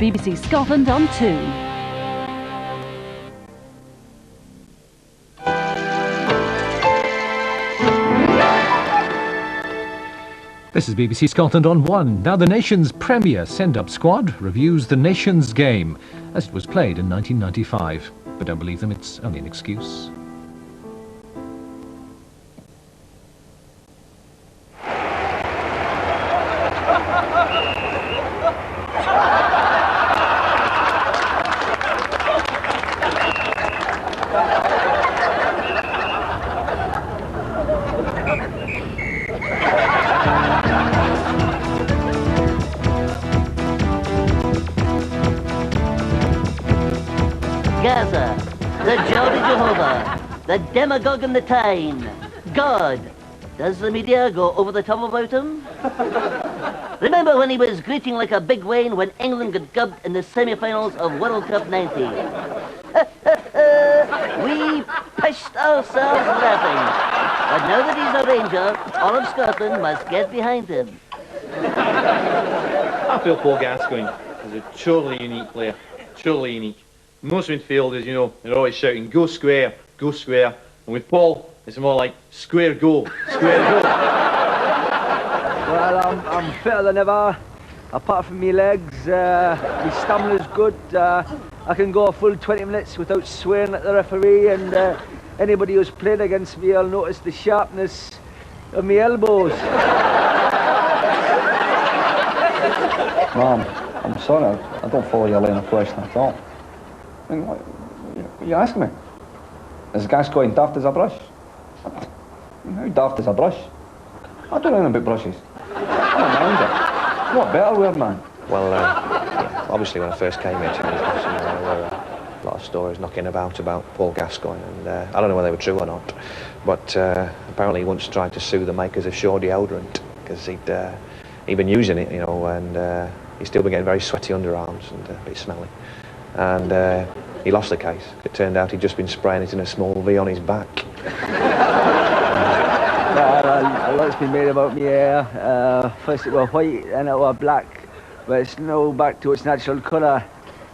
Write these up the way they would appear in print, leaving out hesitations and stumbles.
BBC Scotland on 2. This is BBC Scotland on 1. Now the nation's premier send-up squad reviews the nation's game as it was played in 1995. But don't believe them, it's only an excuse. Gaza, the Geordie Jehovah, the demagogue in the Tyne, God. Does the media go over the top about him? Remember when he was greeting like a big Wayne when England got gubbed in the semi-finals of World Cup 90? We pissed ourselves laughing. But now that he's a Ranger, all of Scotland must get behind him. I feel Paul Gascoigne is a truly unique player, truly unique. Most midfielders, you know, they're always shouting, go square, go square. And with Paul, it's more like, square go, square go. Well, I'm fitter than ever, apart from my legs. My stamina's good. I can go a full 20 minutes without swearing at the referee, and anybody who's played against me will notice the sharpness of my elbows. Mom, I'm sorry, I don't follow your line of question at all. I mean, what are you asking me? Is Gascoigne daft as a brush? How daft is a brush? I don't know anything about brushes. I'm a manager. What better word, man? Well, yeah, obviously when I first came here to Newcastle, there were a lot of stories knocking about Paul Gascoigne, and I don't know whether they were true or not, but apparently he once tried to sue the makers of Shaw deodorant because he'd been using it, you know, and he'd still been getting very sweaty underarms and a bit smelly. And he lost the case. It turned out he'd just been spraying it in a small V on his back. A lot's been made about me hair. First it was white, then it was black, but it's now back to its natural colour,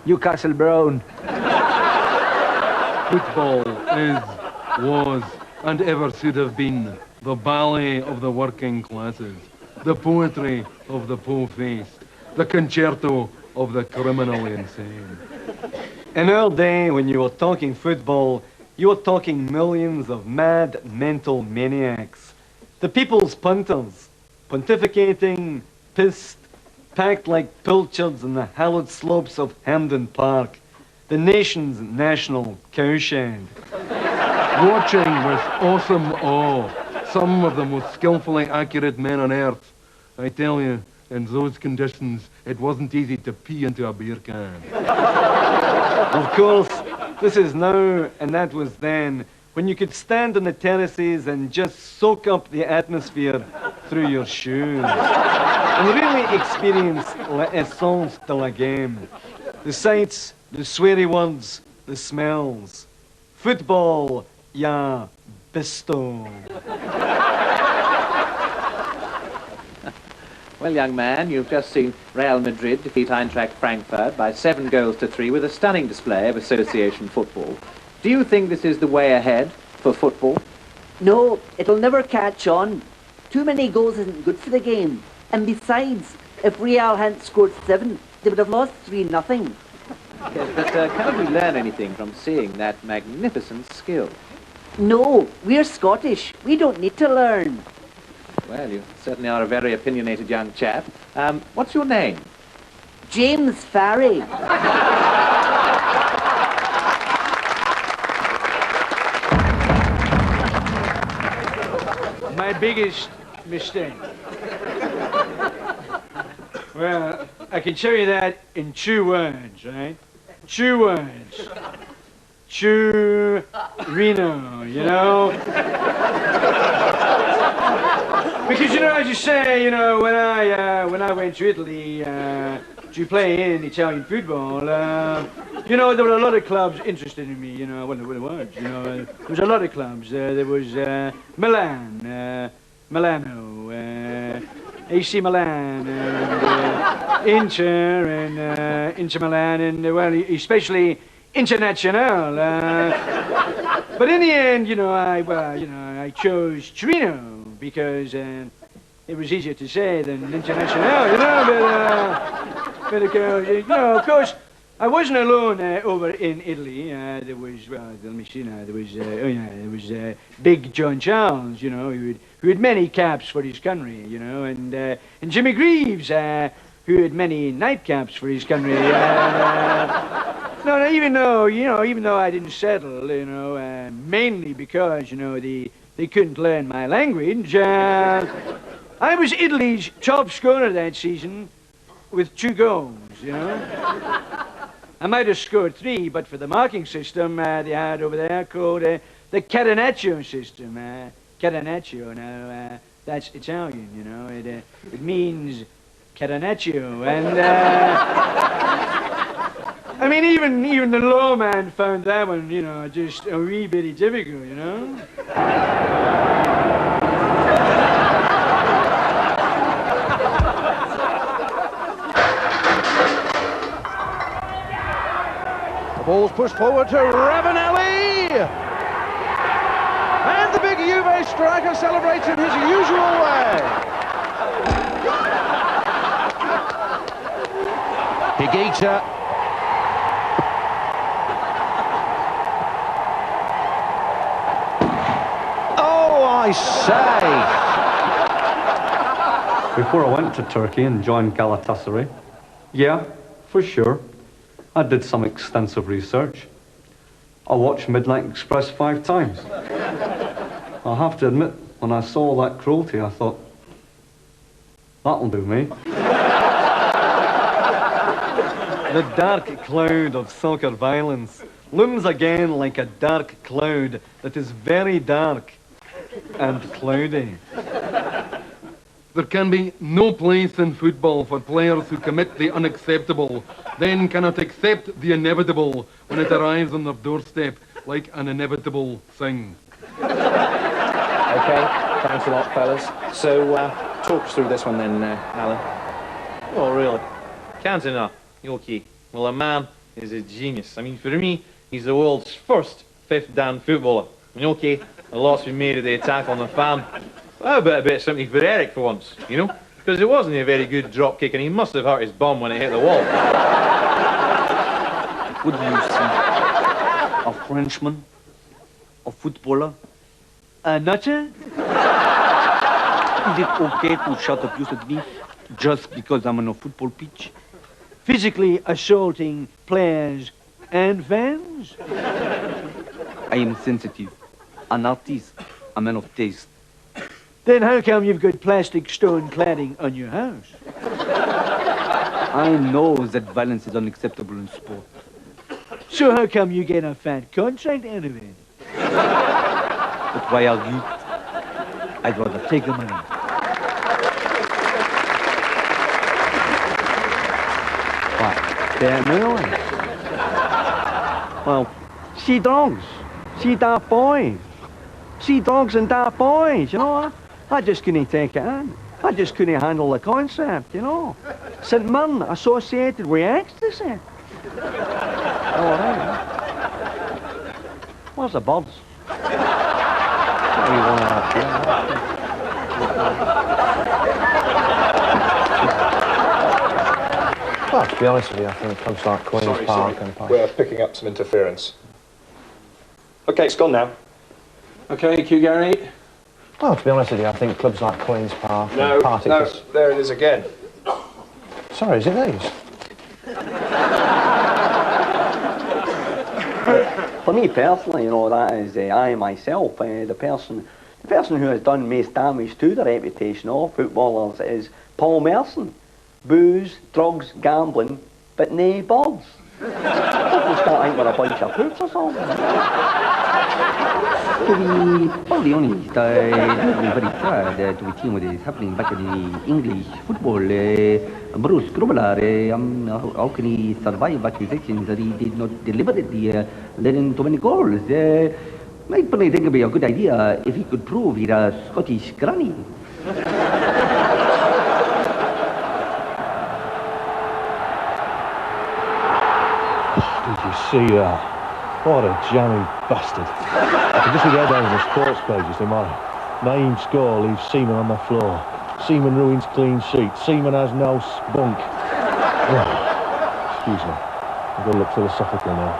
Newcastle brown. Football is, was, and ever should have been the ballet of the working classes, the poetry of the po-faced, the concerto of the criminally insane. In our day, when you were talking football, you were talking millions of mad mental maniacs. The people's punters, pontificating, pissed, packed like pilchards in the hallowed slopes of Hampden Park, the nation's national cowshed. Watching with awesome awe some of the most skillfully accurate men on earth. I tell you, in those conditions, it wasn't easy to pee into a beer can. Of course, this is now, and that was then, when you could stand on the terraces and just soak up the atmosphere through your shoes and really experience l'essence de la game. The sights, the sweary words, the smells. Football, yeah, besto. Well, young man, you've just seen Real Madrid defeat Eintracht Frankfurt by 7-3 with a stunning display of association football. Do you think this is the way ahead for football? No, it'll never catch on. Too many goals isn't good for the game. And besides, if Real hadn't scored 7, they would have lost 3-0. Yes, but can't we learn anything from seeing that magnificent skill? No, we're Scottish. We don't need to learn. Well, you certainly are a very opinionated young chap. What's your name? James Farry. My biggest mistake. Well, I can show you that in 2 words, right? 2 words. Reno, you know? Because, you know, as you say, you know, when I went to Italy to play in Italian football, you know, there were a lot of clubs interested in me, you know, well, there was, you know, there was a lot of clubs. There was Milan, Milano, AC Milan and Inter and Inter Milan and well, especially International. But in the end, I chose Torino because it was easier to say than International, but of course, I wasn't alone over in Italy. There was, let me see now, there was Big John Charles, who had many caps for his country, and Jimmy Greaves, who had many nightcaps for his country. No, even though I didn't settle, mainly because, they couldn't learn my language. I was Italy's top scorer that season with 2 goals, I might have scored 3, but for the marking system they had over there called the Catenaccio system. Catenaccio, now, that's Italian, it means Catenaccio, and I mean, even the low man found that one, just a wee bit difficult, Ball's pushed forward to Ravanelli. And the big Juve striker celebrates in his usual way. Higuita. Oh, I say. Before I went to Turkey and joined Galatasaray, yeah, for sure, I did some extensive research. I watched Midnight Express 5 times. I have to admit, when I saw that cruelty, I thought, that'll do me. The dark cloud of soccer violence looms again like a dark cloud that is very dark and cloudy. There can be no place in football for players who commit the unacceptable, then cannot accept the inevitable when it arrives on their doorstep like an inevitable thing. Okay, thanks a lot, fellas. So, talk us through this one then, Alan. Oh, really? Cantona, okay. Well, a man is a genius. I mean, for me, he's the world's first fifth dan footballer. I mean, okay, a lot's been made of the attack on the fan. How about a bit of sympathy for Eric for once, Because it wasn't a very good drop kick and he must have hurt his bum when it hit the wall. What do you see? A Frenchman? A footballer? A nutter? Is it okay to shout abuse at me just because I'm on a football pitch? Physically assaulting players and fans? I am sensitive, an artist, a man of taste. Then how come you've got plastic stone cladding on your house? I know that violence is unacceptable in sport. So how come you get a fat contract out of it? But why argue? I'd rather take the money. What? They're annoying. Well, see dogs. See dark boys. See dogs and dark boys, I just couldn't take it on. I just couldn't handle the concept, St. Martin associated with ecstasy. All right. Where's the birds? Well, to be honest with you, I think clubs like Queen's Park and Park. We're picking up some interference. Okay, it's gone now. Okay, cue Gary. Well, to be honest with you, I think clubs like Queen's Park No, and Party... no, there it is again. Sorry, is it these? For me personally, that is I myself, the person who has done most damage to the reputation of footballers is Paul Merson. Booze, drugs, gambling, but nae birds. People start thinking we're a bunch of poops or something. To be only honest, I've been very proud to be seeing what is happening back in the English football. Bruce Grobbelaar, how can he survive accusations that he did not deliberately let in too many goals? I probably think it would be a good idea if he could prove he's a Scottish granny. see that? What a jammy bastard. I can just read that down in the sports pages tomorrow. Name score leaves Seaman on the floor. Seaman ruins clean sheet. Seaman has no spunk. Oh, excuse me. I've got to look philosophical now.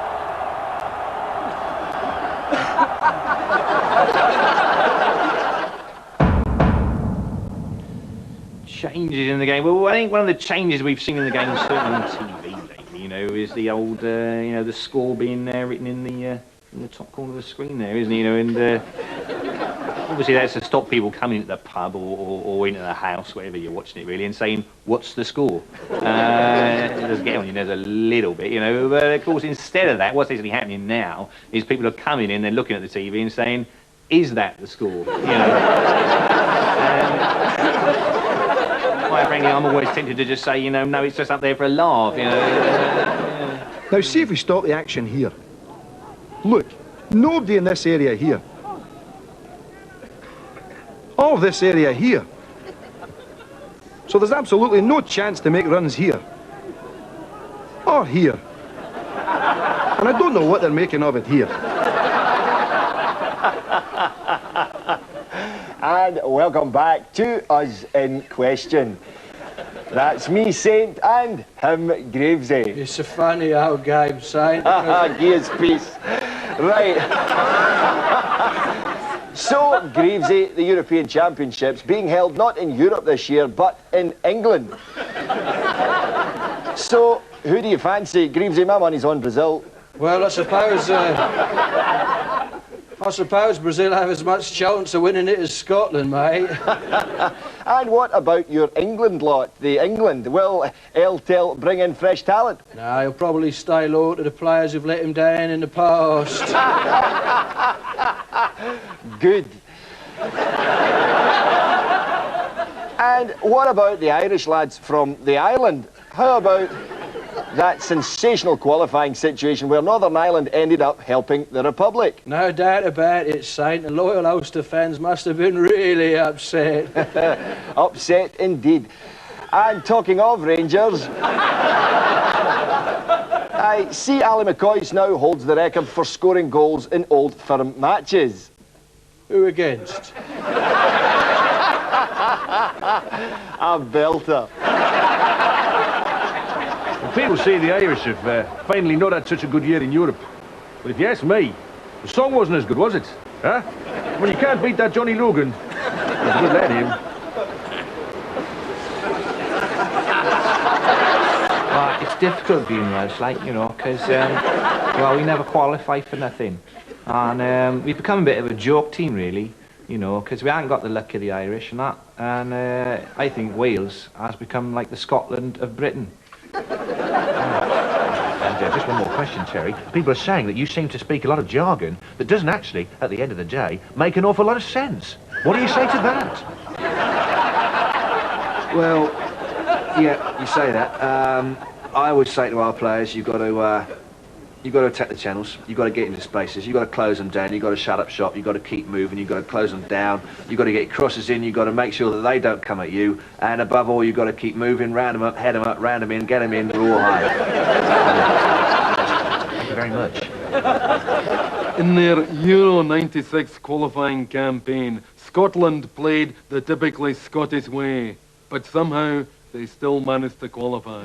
Changes in the game. Well, I think one of the changes we've seen in the game, certainly on TV lately, you know, is the old, you know, the score being written in the top corner of the screen there, isn't it? You know, and obviously that's to stop people coming into the pub or into the house, wherever you're watching it, really, and saying, "What's the score?" It does get on your nerves a little bit, you know. But of course, instead of that, what's actually happening now is people are coming in, they're looking at the TV and saying, "Is that the score?" You know. Quite frankly, I'm always tempted to just say, you know, no, it's just up there for a laugh, you know. Now, see if we stop the action here. Look, nobody in this area here. All of this area here. So there's absolutely no chance to make runs here. Or here. And I don't know what they're making of it here. And welcome back to Us in Question. That's me, Saint, and him, Gravesy. It's a funny old game, Saint. Gears peace. Right. So, Gravesy, the European Championships, being held not in Europe this year, but in England. So, who do you fancy? Gravesy, my money's on Brazil. Well, I suppose Brazil have as much chance of winning it as Scotland, mate. And what about your England lot? The England, will El Tel bring in fresh talent? No, he'll probably stay loyal to the players who've let him down in the past. Good. And what about the Irish lads from the island? How about that sensational qualifying situation where Northern Ireland ended up helping the Republic? No doubt about it, Saint. The loyal Ulster fans must have been really upset. Upset indeed. And talking of Rangers, I see Ali McCoist now holds the record for scoring goals in Old Firm matches. Who against? A belter. People say the Irish have finally not had such a good year in Europe. But if you ask me, the song wasn't as good, was it? Huh? When you can't beat that Johnny Logan. He's a good lad, him. Well, it's difficult being Welsh, like, you know, because, well, we never qualify for nothing. And we've become a bit of a joke team, really, you know, because we haven't got the luck of the Irish and that. And I think Wales has become like the Scotland of Britain. And just one more question, Terry. People are saying that you seem to speak a lot of jargon that doesn't actually, at the end of the day, make an awful lot of sense. What do you say to that? Well, yeah, you say that. I always say to our players, you've got to attack the channels. You've got to get into spaces. You've got to close them down. You've got to shut up shop. You've got to keep moving. You've got to close them down. You've got to get crosses in. You've got to make sure that they don't come at you. And above all, you've got to keep moving, round them up, head them up, round them in, get them in, raw high. Thank you very much. In their Euro 96 qualifying campaign, Scotland played the typically Scottish way, but somehow they still managed to qualify.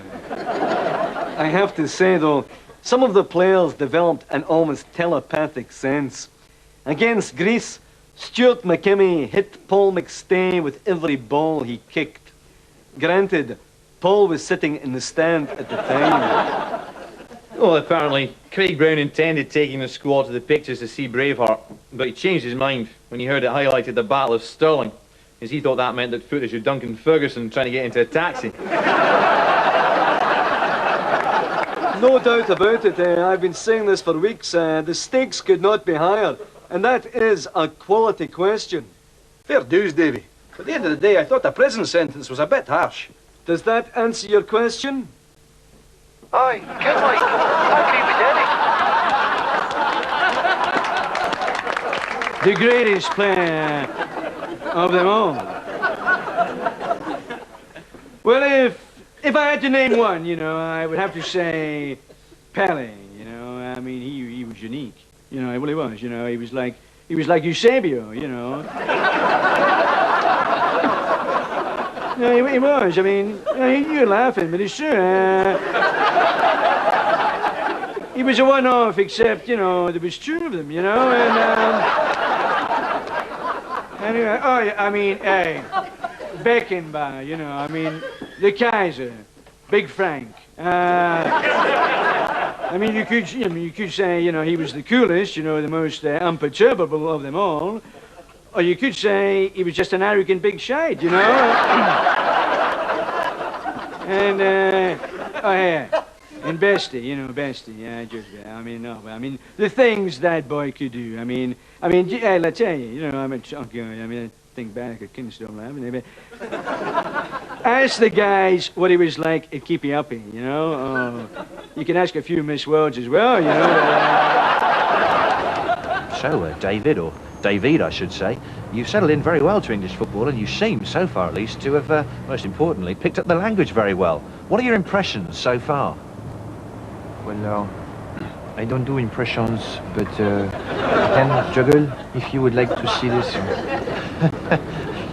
I have to say, though, some of the players developed an almost telepathic sense. Against Greece, Stuart McKimmie hit Paul McStay with every ball he kicked. Granted, Paul was sitting in the stand at the time. Well, apparently, Craig Brown intended taking the squad to the pictures to see Braveheart, but he changed his mind when he heard it highlighted the Battle of Stirling, as he thought that meant that footage of Duncan Ferguson trying to get into a taxi. No doubt about it. I've been saying this for weeks. The stakes could not be higher. And that is a quality question. Fair dues, Davy. At the end of the day, I thought the prison sentence was a bit harsh. Does that answer your question? Aye, good like. I agree with Danny. The greatest player of them all. Well, if I had to name one, you know, I would have to say Pele, you know. I mean, he was unique. You know, well, he was. You know, he was like Eusebio, you know. No, he was. I mean, you're laughing, but it's true. He was a one-off, except, you know, there was two of them, you know, and, anyway, oh, yeah, I mean, hey, Beckenbauer, you know, I mean, the Kaiser, Big Frank. I mean, you could say, you know, he was the coolest, you know, the most unperturbable of them all. Or you could say he was just an arrogant big shite, you know? And, oh, yeah. And Bestie, you know, Bestie, yeah, just, I mean, no, I mean, the things that boy could do, I mean, hey, let's tell you, know, I'm a chunky guy, I mean, I think back, I couldn't stop laughing, but ask the guys what he was like at Keepy Uppy, you know? Oh, you can ask a few Miss Worlds as well, you know? So, David, or David, I should say, you've settled in very well to English football, and you seem, so far at least, to have, most importantly, picked up the language very well. What are your impressions so far? Well, I don't do impressions, but I can juggle if you would like to see this.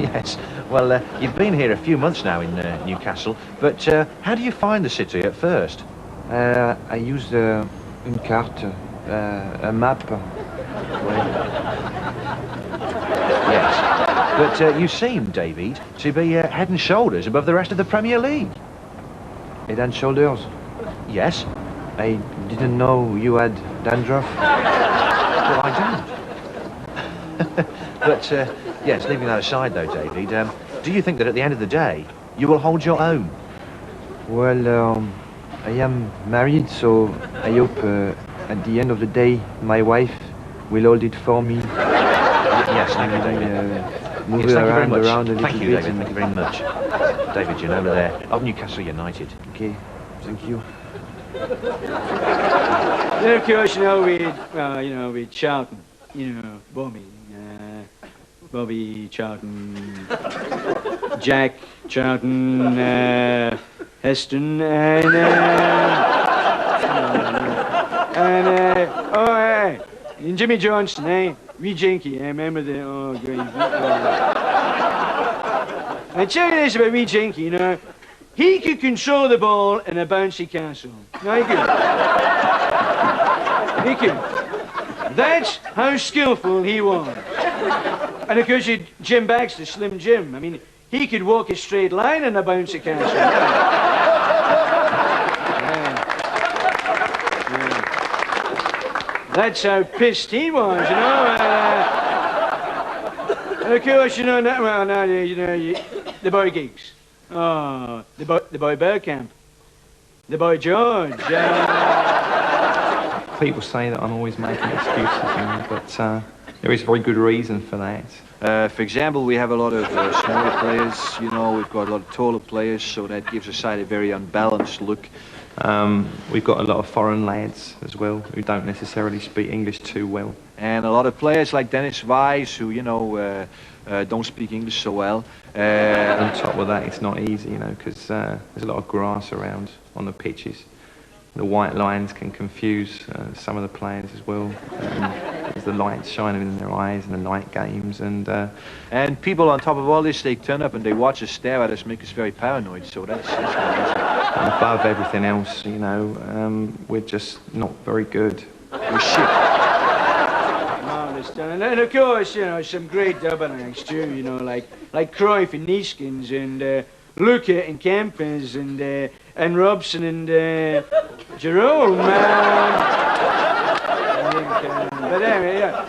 Yes. Well, you've been here a few months now in Newcastle, but how do you find the city at first? I use une carte, a map. Yes. But you seem, David, to be head and shoulders above the rest of the Premier League. Head and shoulders? Yes. I didn't know you had dandruff. Well, I don't. But, yes, leaving that aside, though, David, do you think that at the end of the day, you will hold your own? Well, I am married, so I hope at the end of the day, my wife will hold it for me. Yes, thank you, David. Move Yes, around a little thank you, bit. David. Thank you very much. David, you're over there of Newcastle United. Okay, thank you. Then, of course, you know, with Charlton, you know, Bobby Charlton, Jack Charlton, Heston, and Jimmy Johnston, Wee Jinky, I remember the, oh, great. I tell you this about Wee Jinky, you know, he could control the ball in a bouncy castle. No, he could. He could. That's how skillful he was. And of course, you Jim Baxter, Slim Jim. I mean, he could walk a straight line in a bouncy castle. That's how pissed he was, you know. And of course, you know, the boy Giggs. Oh, the boy Bergkamp. The boy George. People say that I'm always making excuses, you know, but there is very good reason for that. For example, we have a lot of smaller players, you know, we've got a lot of taller players, so that gives the side a very unbalanced look. We've got a lot of foreign lads as well who don't necessarily speak English too well. And a lot of players like Dennis Wise who, you know, don't speak English so well. On top of that, it's not easy, you know, because there's a lot of grass around on the pitches. The white lines can confuse some of the players as well. There's the lights shining in their eyes in the night games, and people on top of all this, they turn up and they watch us stare at us, make us very paranoid. So that's and above everything else, you know, we're just not very good. We're shit. And of course, you know, some great double acts too. You know, like Cruyff and Neeskens and Luca and Kempers and Robson and Jerome. But anyway, yeah.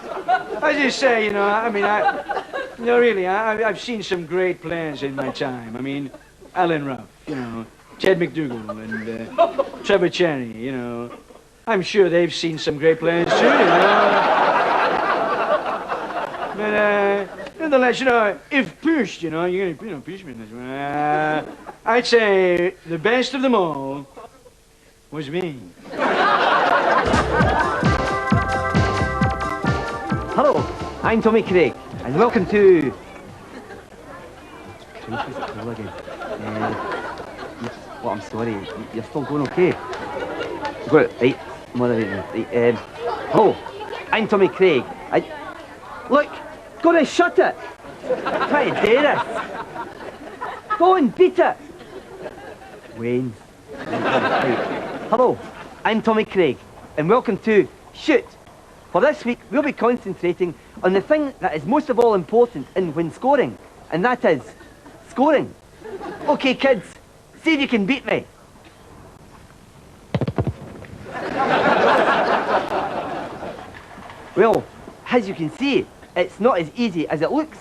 As you say, you know, I mean, I've seen some great players in my time. I mean, Alan Ruff, you know, Ted McDougall and Trevor Cherry, you know. I'm sure they've seen some great players too, you know. But nonetheless, you know, if pushed, you know, you're gonna, you know, push me in this one. I'd say the best of them all was me. Hello, I'm Tommy Craig, and welcome to... Well, I'm sorry, you're still going okay? Right, hello, I'm Tommy Craig. Look, go and shut it. Try to do this. Go and beat it. Wayne. Right. Hello, I'm Tommy Craig, and welcome to Shoot. For this week, we'll be concentrating on the thing that is most of all important when scoring, and that is scoring. Okay, kids, see if you can beat me. Well, as you can see, it's not as easy as it looks.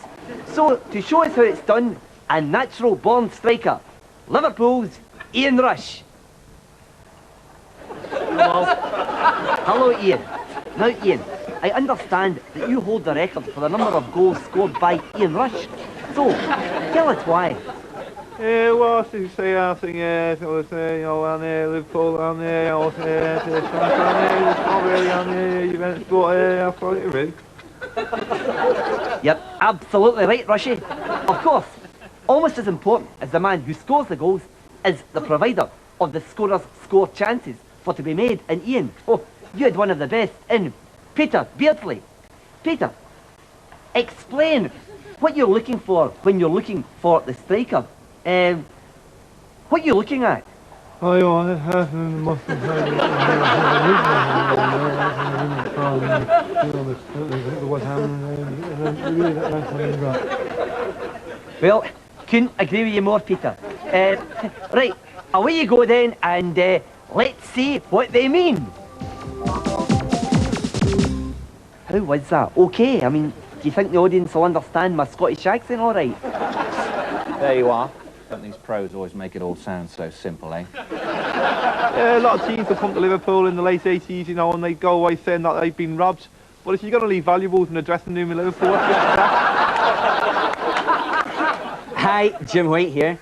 So, to show us how it's done, a natural-born striker, Liverpool's Ian Rush. Hello, Ian. Now, Ian, I understand that you hold the record for the number of goals scored by Ian Rush. So, tell us why. Well, as you say, I think, it was, Liverpool, and, it's not really, and, Juventus, but, I thought it really. You're absolutely right, Rushy. Of course, almost as important as the man who scores the goals is the provider of the scorer's score chances for to be made. And Ian, you had one of the best in Peter Beardsley. Peter, explain what you're looking for when you're looking for the striker. What are you looking at? Well, couldn't agree with you more, Peter. Right, away you go then, and let's see what they mean. How was that? Okay, I mean, do you think the audience will understand my Scottish accent all right? There you are. Don't these pros always make it all sound so simple, eh? Yeah, a lot of teams will come to Liverpool in the late 80s, you know, and they go away saying that they've been robbed. But if you're going to leave valuables in the dressing room in Liverpool, what's the Hi, Jim White here.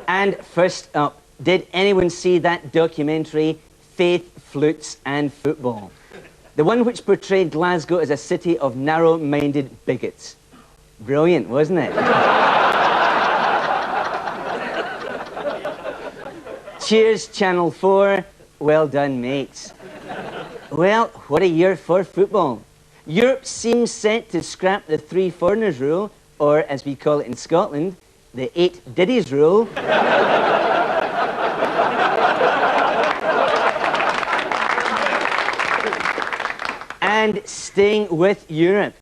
And first up, did anyone see that documentary, Faith, Flutes and Football? The one which portrayed Glasgow as a city of narrow-minded bigots. Brilliant, wasn't it? Cheers, Channel 4. Well done, mates. Well, what a year for football. Europe seems set to scrap the 3 foreigners rule, or as we call it in Scotland, the 8 Diddies rule. And staying with Europe,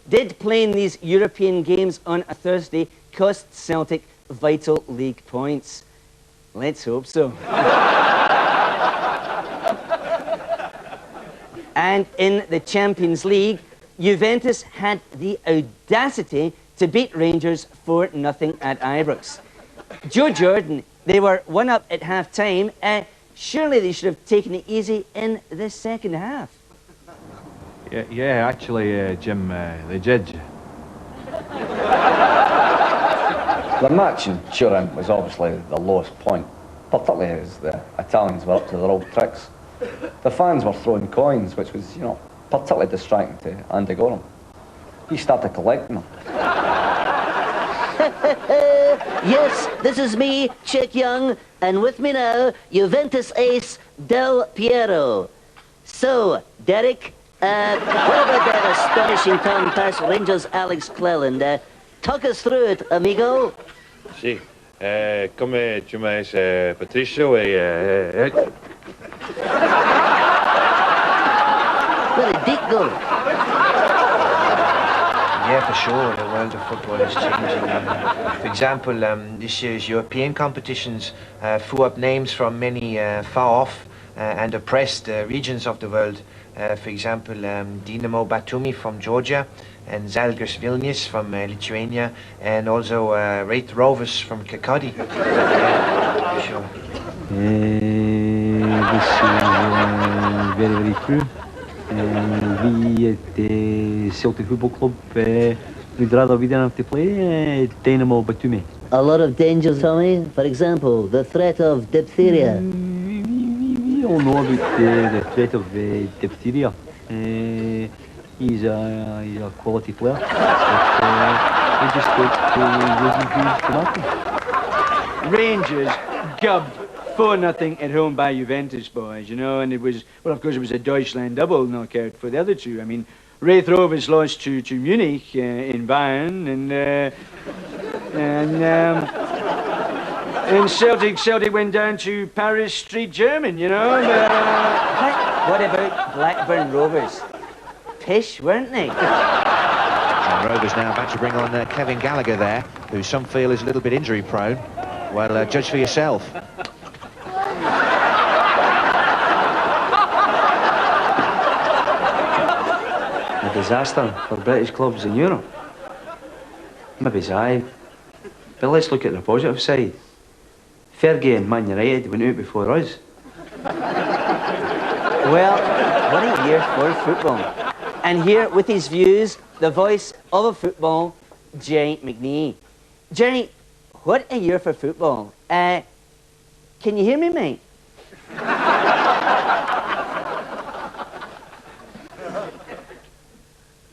did playing these European games on a Thursday cost Celtic vital league points? Let's hope so. And in the Champions League, Juventus had the audacity to beat Rangers 4-0 at Ibrox. Joe Jordan, they were 1-up at half-time. Surely they should have taken it easy in the second half. Yeah, actually, Jim, they did. The match in Turin was obviously the lowest point, particularly as the Italians were up to their old tricks. The fans were throwing coins, which was, particularly distracting to Andy Gorham. He started collecting them. Yes, this is me, Chick Young, and with me now, Juventus ace Del Piero. So, Derek, what about that astonishing turn past Rangers' Alex Cleland? Talk us through it, amigo. Sì, come Jumeis Patricio e... Well, a deep goal. Yeah, for sure, the world of football is changing. For example, this year's European competitions threw up names from many far off and oppressed regions of the world. For example, Dinamo Batumi from Georgia, and Zalgiris Vilnius from Lithuania, and also Wraith Rovers from Kirkcaldy. Yeah, for sure. This is very, very true. We at the Celtic Football Club would rather we didn't have to play Dynamo Batumi. A lot of dangers, Tommy. For example, the threat of diphtheria. We all know about the threat of diphtheria. He's a quality player. We just got to use him to Rangers gubbed 4-0 at home by Juventus, boys, you know, and it was, well, of course, it was a Deutschland double knockout for the other two. I mean, Wraith Rovers lost to Munich in Bayern, and Celtic went down to Paris Street German, you know. What about Blackburn Rovers? Pish, weren't they? And Rovers now about to bring on Kevin Gallagher there, who some feel is a little bit injury prone. Well, judge for yourself. A disaster for British clubs in Europe. Maybe it's aye. But let's look at the positive side. Fergie and Man United went out before us. Well, what a year for football. And here with his views, the voice of a football, Jerry McNee. Jerry, what a year for football. Can you hear me, mate?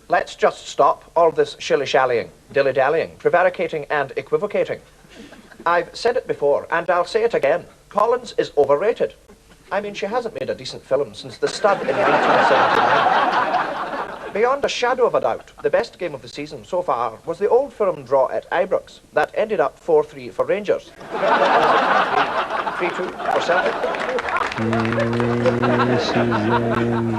Let's just stop all this shilly-shallying, dilly-dallying, prevaricating and equivocating. I've said it before, and I'll say it again. Collins is overrated. I mean, she hasn't made a decent film since The Stud in 1979. Beyond a shadow of a doubt, the best game of the season so far was the Old Firm draw at Ibrox. That ended up 4-3 for Rangers. 3-2 for Celtic. This is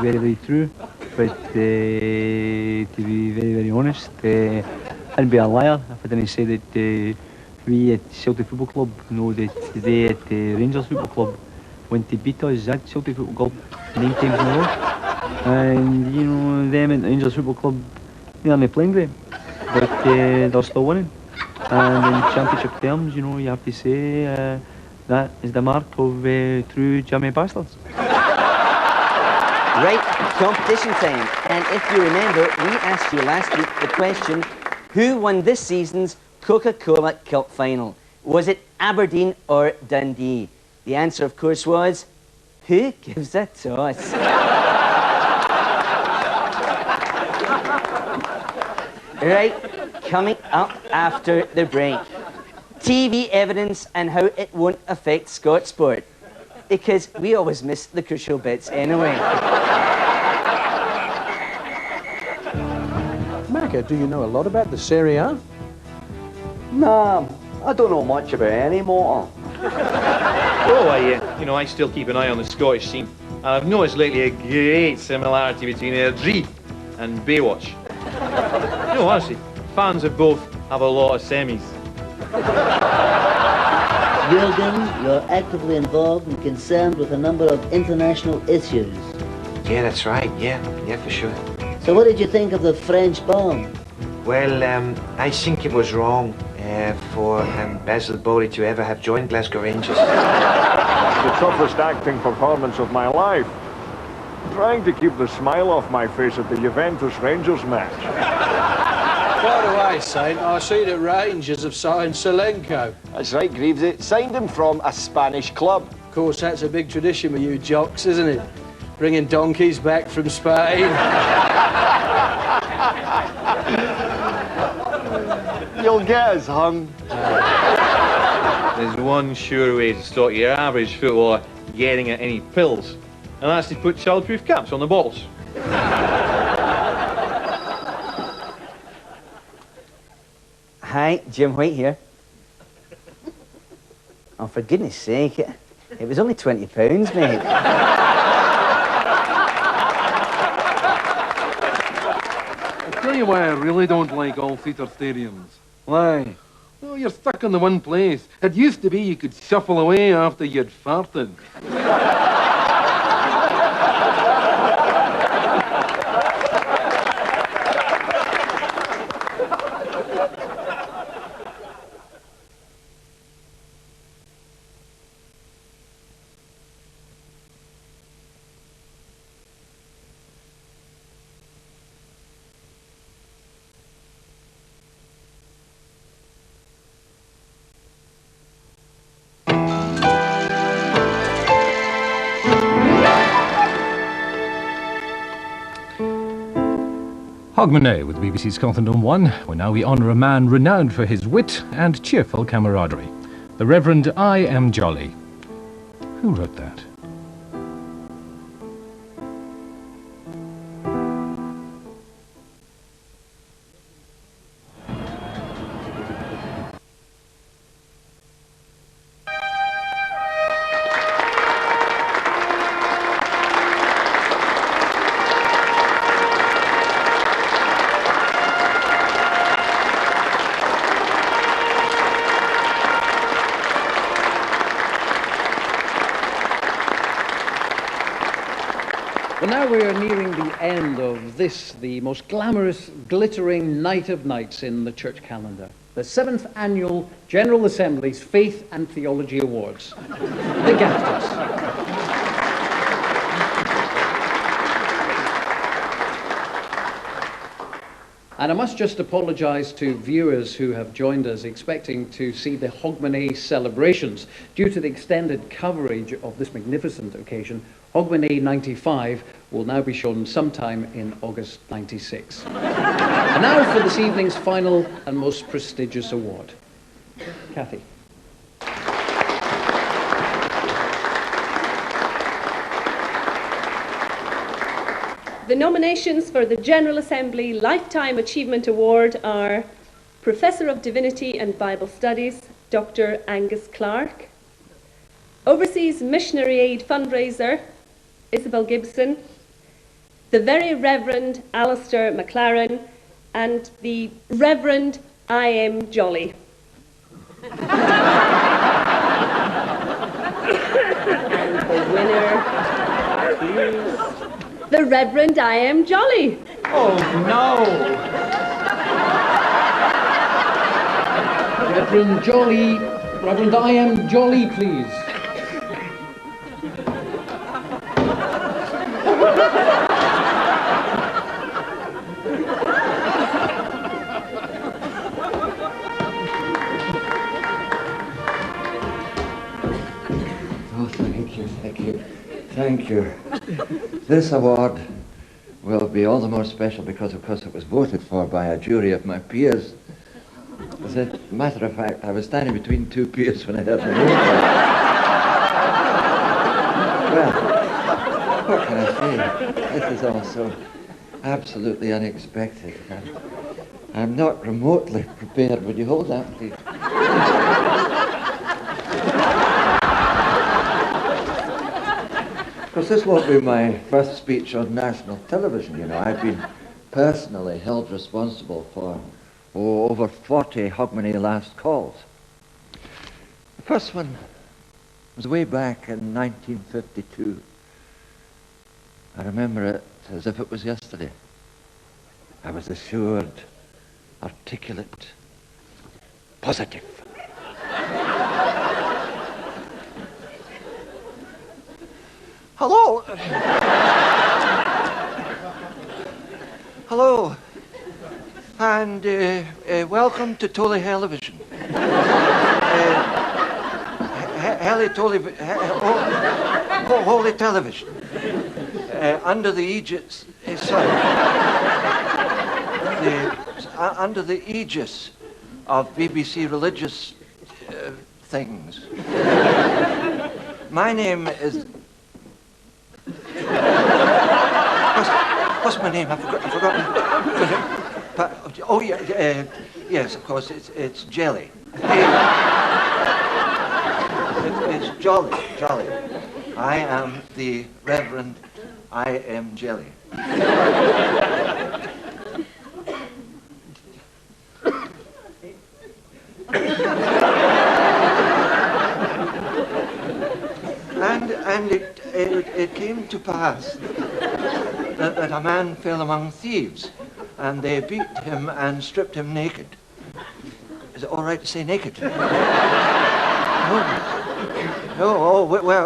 very, very true. But to be very, very honest, I'd be a liar if I didn't say that we at Celtic Football Club know that they at Rangers Football Club went to beat us at Celtic Football Club 9 times in a row. And, you know, them at Rangers Football Club, they're not playing great, but they're still winning. And in championship terms, you know, you have to say that is the mark of true Jammy bastards. Right, competition time. And if you remember, we asked you last week the question, who won this season's Coca-Cola Cup final? Was it Aberdeen or Dundee? The answer, of course, was, who gives a toss? Right, coming up after the break. TV evidence and how it won't affect Scott Sport. Because we always miss the crucial bits anyway. Macca, do you know a lot about the Serie A? Nah, I don't know much about any motor. Oh, I still keep an eye on the Scottish scene. And I've noticed lately a great similarity between Airdrie and Baywatch. Honestly, fans of both have a lot of semis. Jürgen, you're actively involved and concerned with a number of international issues. Yeah, that's right. Yeah, for sure. So what did you think of the French bomb? Well, I think it was wrong for Basil Bowley to ever have joined Glasgow Rangers. The toughest acting performance of my life. Trying to keep the smile off my face at the Juventus-Rangers match. By the way, Saint, I see that Rangers have signed Solenko. That's right, Greavesy. Signed him from a Spanish club. Of course, that's a big tradition with you jocks, isn't it? Bringing donkeys back from Spain. You'll get us hung. There's one sure way to stop your average footballer getting at any pills, and that's to put childproof caps on the bottles. Hi, Jim White here. Oh, for goodness sake, it was only £20, mate. I'll tell you why I really don't like all theatre stadiums. Why? Well, you're stuck in the one place. It used to be you could shuffle away after you'd farted. Hogmanay with BBC Scotland on 1, where now we honour a man renowned for his wit and cheerful camaraderie, the Reverend I. M. Jolly. Who wrote that? Well, now we are nearing the end of this, the most glamorous, glittering night of nights in the church calendar. The 7th Annual General Assembly's Faith and Theology Awards. The GAFTAs. And I must just apologise to viewers who have joined us expecting to see the Hogmanay celebrations. Due to the extended coverage of this magnificent occasion, Hogmanay 95 will now be shown sometime in August 96. And now for this evening's final and most prestigious award. Kathy. The nominations for the General Assembly Lifetime Achievement Award are Professor of Divinity and Bible Studies, Dr. Angus Clark, Overseas Missionary Aid Fundraiser, Isabel Gibson, the Very Reverend Alistair McLaren, and the Reverend I.M. Jolly. And the winner is the Reverend I.M. Jolly. Oh, no! Reverend Jolly, Reverend I.M. Jolly, please. Oh, thank you, thank you, thank you. This award will be all the more special because, of course, it was voted for by a jury of my peers. As a matter of fact, I was standing between two peers when I heard the name. Well, what can I say? This is all so absolutely unexpected. I'm not remotely prepared. Would you hold that, please? Of course, this won't be my first speech on national television, you know. I've been personally held responsible for over 40 Hogmanay last calls. The first one was way back in 1952. I remember it as if it was yesterday. I was assured, articulate, positive. Hello. Hello. And welcome to Tolly Television. Holy Television. Under the aegis, under the aegis of BBC religious things. My name is. What's my name? I've forgotten. Oh yeah, yes, of course. It's Jelly. It's Jolly. I am the Reverend I M. Jelly. And it came to pass that a man fell among thieves, and they beat him and stripped him naked. Is it all right to say naked? No. Oh,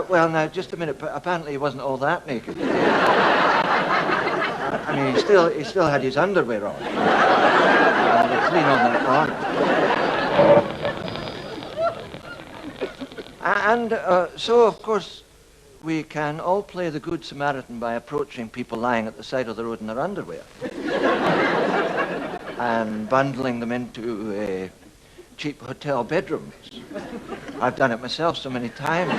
well, now, just a minute. Apparently he wasn't all that naked. I mean, he still had his underwear on. And they're clean on that arm. And so, of course, we can all play the Good Samaritan by approaching people lying at the side of the road in their underwear and bundling them into cheap hotel bedrooms. I've done it myself so many times.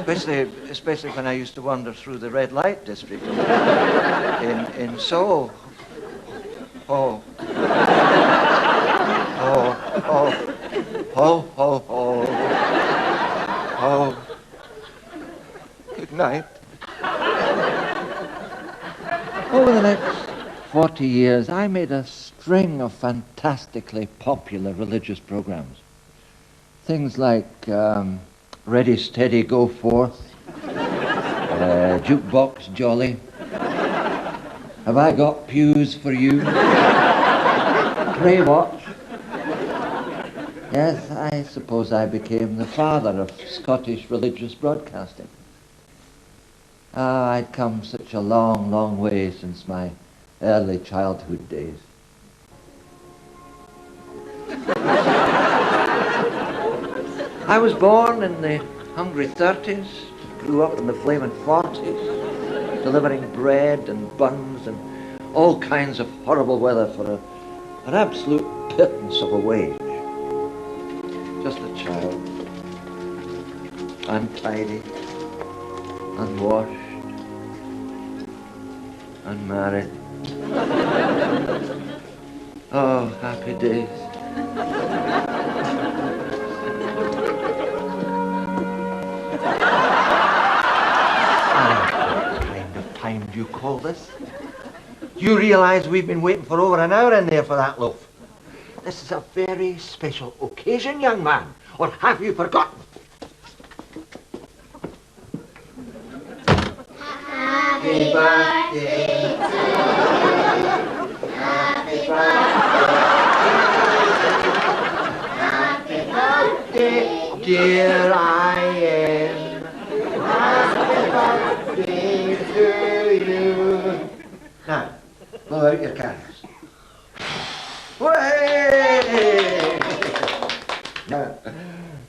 especially when I used to wander through the red light district in Seoul. Oh. Oh. Good night. Over the next 40 years, I made a string of fantastically popular religious programs. Things like Ready, Steady, Go Forth, Jukebox Jolly, Have I Got Pews for You, Pray Watch. Yes, I suppose I became the father of Scottish religious broadcasting. I'd come such a long, long way since my early childhood days. I was born in the hungry 30s, grew up in the flaming 40s, delivering bread and buns and all kinds of horrible weather for an absolute pittance of a wage. Just a child, untidy, unwashed, unmarried. Oh, happy days. What kind of time do you call this? You realize we've been waiting for over an hour in there for that loaf? This is a very special occasion, young man. Or have you forgotten? Happy birthday to you. Happy birthday. Happy birthday, dear Ian. Happy birthday to you. Now, blow out your candles. Hooray!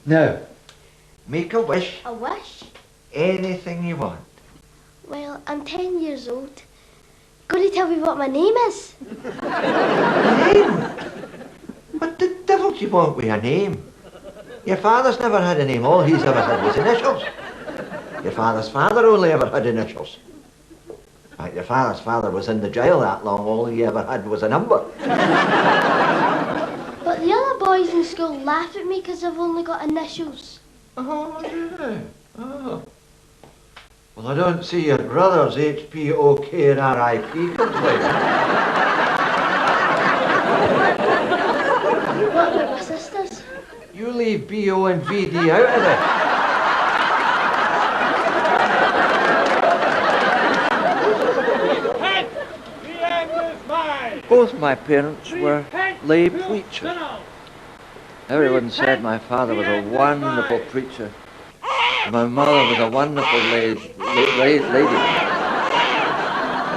Now, make a wish. A wish? Anything you want. Well, I'm 10 years old. Going to tell me what my name is? Name? What the devil do you want with a name? Your father's never had a name. All he's ever had was initials. Your father's father only ever had initials. In fact, your father's father was in the jail that long. All he ever had was a number. But the other boys in school laugh at me because I've only got initials. Oh, do they? Oh. Well, I don't see your brothers, HP, OK, and RIP, complain. What about my sisters? You leave BO and VD out of it. Both my parents were lay preachers. Everyone said my father was a wonderful preacher. My mother was a wonderful lady.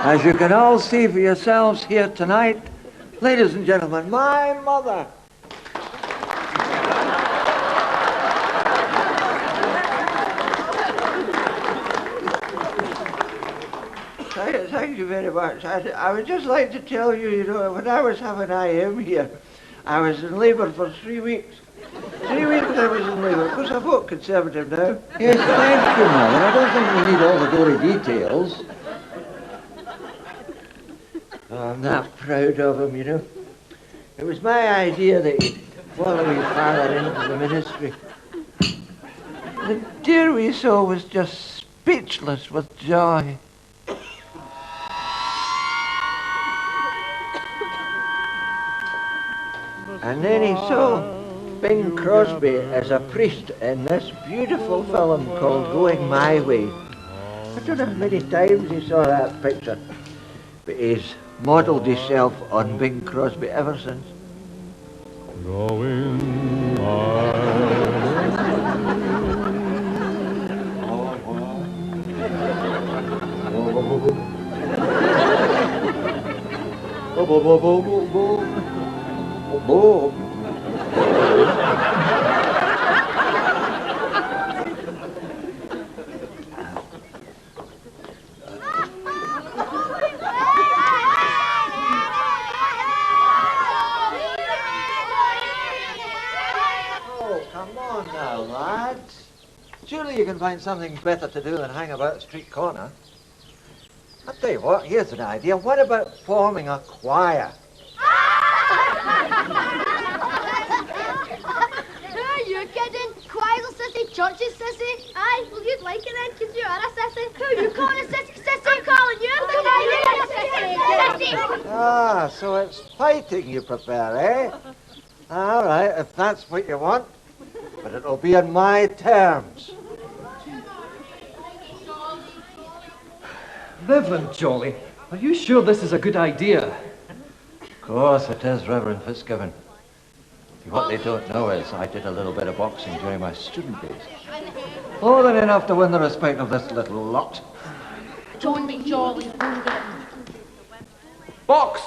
As you can all see for yourselves here tonight, ladies and gentlemen, my mother. Thank you very much. I would just like to tell you, you know, when I was having IM here, I was in labour for 3 weeks. 3 weeks I was in labour. Of course, I vote Conservative now. Yes, thank you, Mother. I don't think we need all the gory details. Oh, I'm that proud of him, you know. It was my idea that he'd follow his father into the ministry. The dear wee soul was just speechless with joy. And then he saw Bing Crosby as a priest in this beautiful film called Going My Way. I don't know how many times he saw that picture, but he's modelled himself on Bing Crosby ever since. Going my find something better to do than hang about a street corner. I'll tell you what, here's an idea. What about forming a choir? You're kidding. Choirs are sissy, churches sissy. Aye, well you'd like it then, because you are a sissy. Who, you calling a sissy sissy? I'm calling you. Sissy. Ah, so it's fighting you prefer, eh? All right, if that's what you want. But it'll be on my terms. Reverend Jolly, are you sure this is a good idea? Of course it is, Reverend Fitzgibbon. What they don't know is I did a little bit of boxing during my student days. More than enough to win the respect of this little lot. Don't be jolly. Box!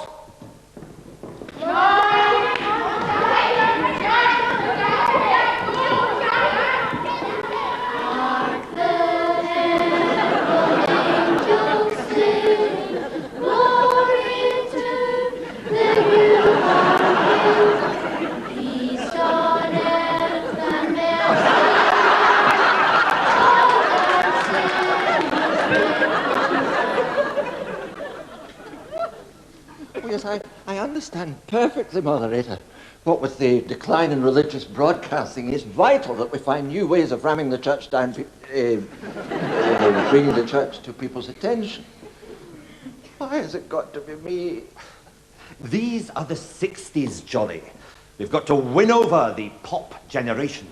Yes, I understand perfectly, Moderator. What with the decline in religious broadcasting, it's vital that we find new ways of ramming the church down, bringing the church to people's attention. Why has it got to be me? These are the 60s, Jolly. We've got to win over the pop generation.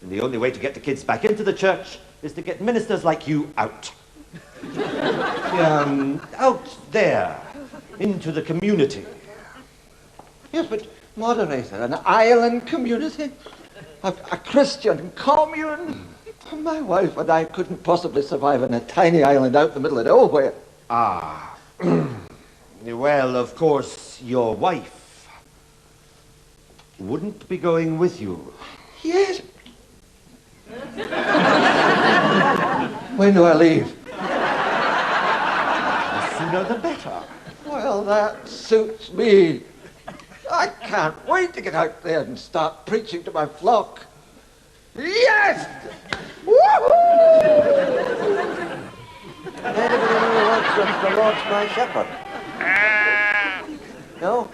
And the only way to get the kids back into the church is to get ministers like you out. Out there, into the community. Yes, but Moderator, an island community? A Christian commune? My wife and I couldn't possibly survive on a tiny island out in the middle of nowhere. Ah. Well, of course, your wife wouldn't be going with you. Yes. When do I leave? The sooner the better. Well, that suits me. I can't wait to get out there and start preaching to my flock. Yes! Woohoo! Anybody who wants the Lord's my shepherd? No?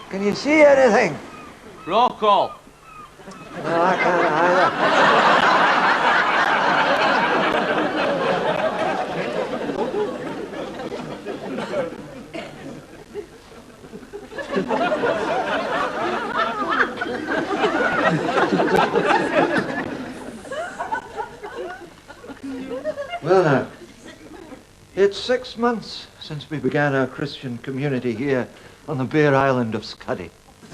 Can you see anything? Roll call. No, I can't either. Well now, it's 6 months since we began our Christian community here on the bare island of Scuddy.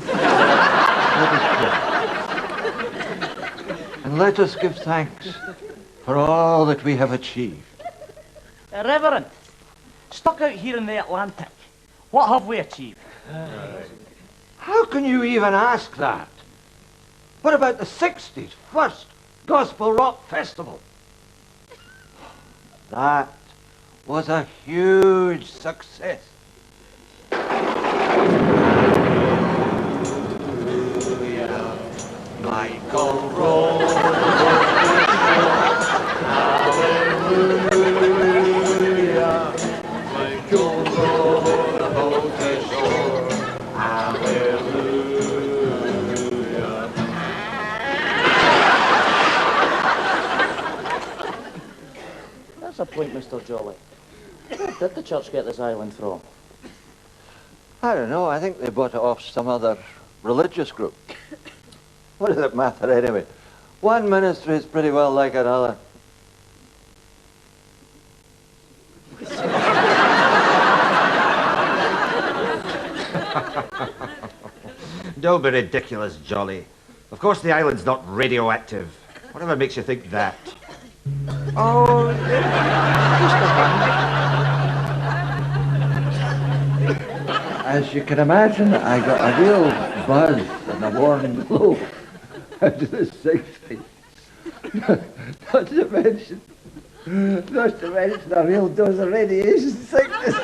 Let us pray. And let us give thanks for all that we have achieved. Reverend, stuck out here in the Atlantic, what have we achieved? How can you even ask that? What about the 60s first Gospel Rock Festival? That was a huge success. Michael Rose. Hallelujah. Michael Rose about the shore. Hallelujah. That's a point, Mr. Jolly. Where did the church get this island from? I don't know. I think they bought it off some other religious group. What does it matter anyway? One ministry is pretty well like another. Don't be ridiculous, Jolly. Of course the island's not radioactive. Whatever makes you think that? Oh, just a moment. As you can imagine, I got a real buzz and a warm glow out of the 60s. Not to mention Not to mention a real dose of radiation sickness.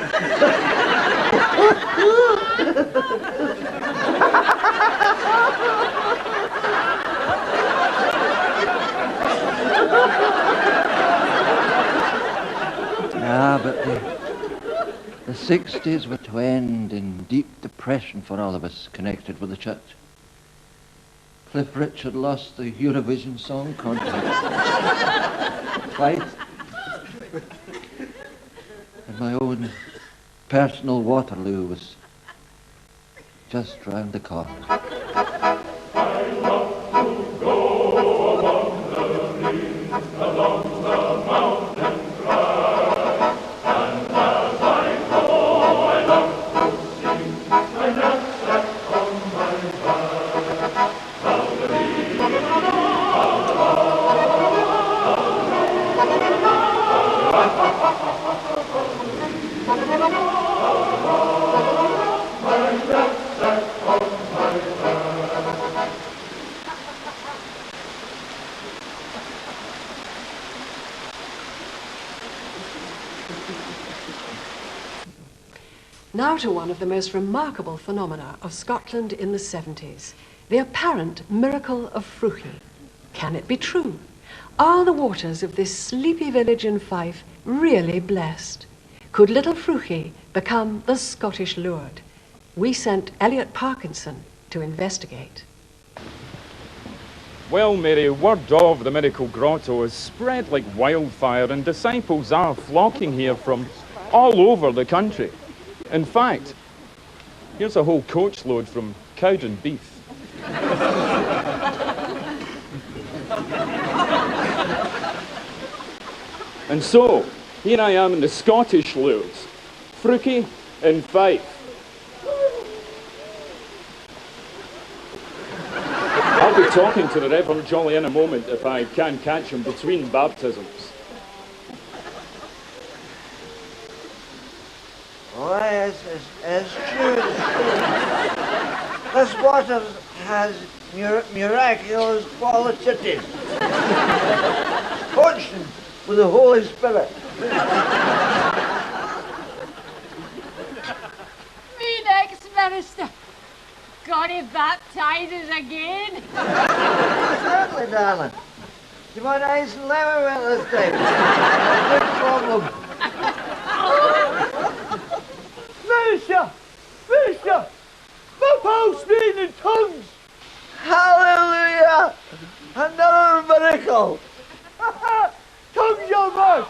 But the 60s were to end in deep depression for all of us connected with the church. Cliff Richard lost the Eurovision Song Contest twice. And my own personal Waterloo was just round the corner. Now to one of the most remarkable phenomena of Scotland in the 70s, the apparent miracle of Fruchi. Can it be true? Are the waters of this sleepy village in Fife really blessed? Could little Fruchi become the Scottish Lourdes? We sent Elliot Parkinson to investigate. Well, Mary, word of the miracle grotto is spread like wildfire, and disciples are flocking here from all over the country. In fact, here's a whole coachload from Cowden Beef. And so, here I am in the Scottish Lourdes, Fruchi in Fife. I'll be talking to the Reverend Jolly in a moment if I can catch him between baptisms. Why, it's true. This water has miraculous qualities. Function with the Holy Spirit. Me next minister. Got him baptizes again. Certainly, darling. You want ice and lemon with this time? Good problem. Minister! Minister! Baptise speaking in tongues! Hallelujah! Another miracle! Tongues your mouth!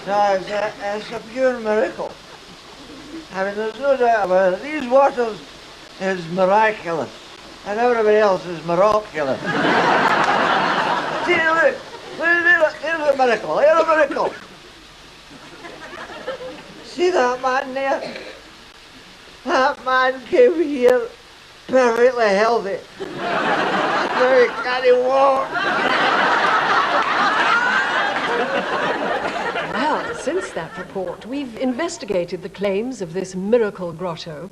No, it's a pure miracle. I mean, there's no doubt about it. These waters is miraculous, and everybody else is miraculous. See, look, here's a miracle, here's a miracle. See that man there? That man came here perfectly healthy. Now he can't walk. Well, since that report, we've investigated the claims of this miracle grotto,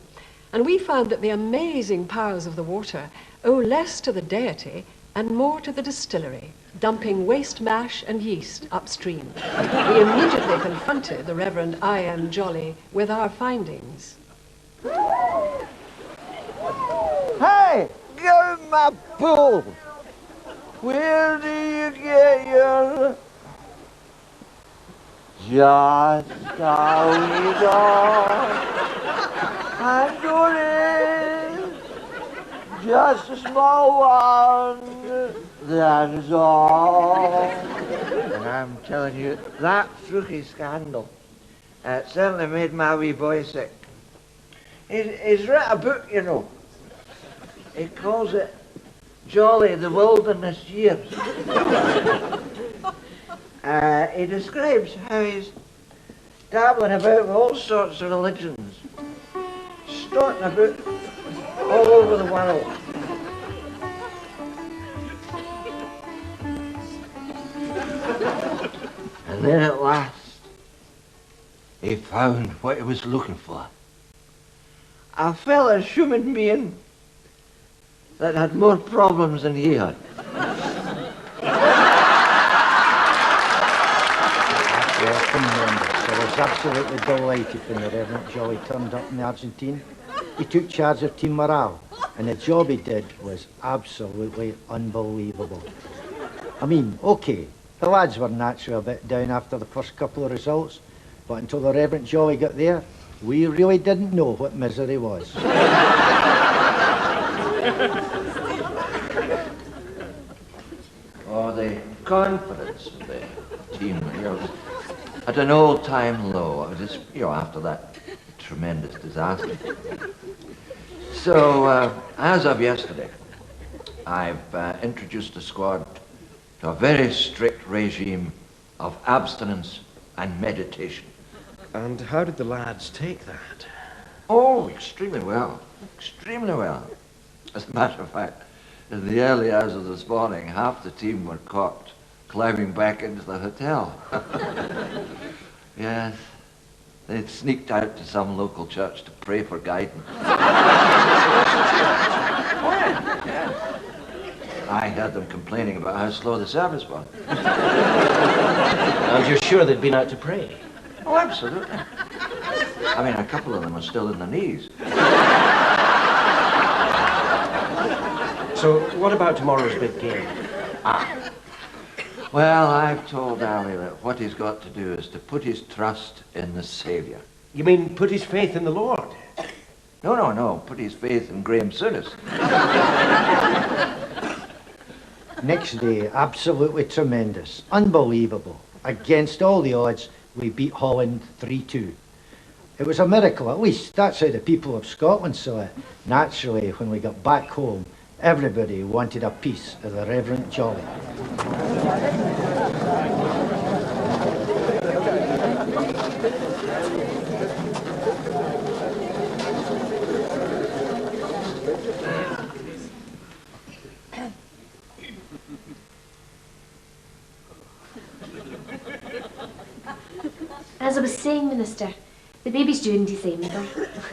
and we found that the amazing powers of the water owe less to the deity and more to the distillery, dumping waste mash and yeast upstream. We immediately confronted the Reverend I.M. Jolly with our findings. Hey, give me my pool. Where do you get your... Just how you go. I'm doing just a small one. That is all. And I'm telling you, that Fruchi scandal, it certainly made my wee boy sick. He's written a book, you know. He calls it Jolly, the Wilderness Years. He describes how he's dabbling about with all sorts of religions, starting about all over the world. And then at last, he found what he was looking for. A fellow human being that had more problems than he had. absolutely delighted when the Reverend Jolly turned up in the Argentine. He took charge of team morale, and the job he did was absolutely unbelievable. I mean, okay, the lads were naturally a bit down after the first couple of results, but until the Reverend Jolly got there, we really didn't know what misery was. Oh, the confidence of the team, you know, at an all-time low. I was just, you know, after that tremendous disaster. So, as of yesterday, I've introduced the squad to a very strict regime of abstinence and meditation. And how did the lads take that? Oh, extremely well. Extremely well. As a matter of fact, in the early hours of this morning, half the team were caught climbing back into the hotel. Yes, they'd sneaked out to some local church to pray for guidance. I heard them complaining about how slow the service was. And you're sure they'd been out to pray? Oh, absolutely. I mean, a couple of them are still in their knees. So, what about tomorrow's big game? Well, I've told Ali that what he's got to do is to put his trust in the Saviour. You mean put his faith in the Lord? No. Put his faith in Graham Souness. Next day, absolutely tremendous, unbelievable. Against all the odds, we beat Holland 3-2. It was a miracle, at least that's how the people of Scotland saw it. Naturally, when we got back home, everybody wanted a piece of the Reverend Jolly. As I was saying, Minister, the baby's due in December.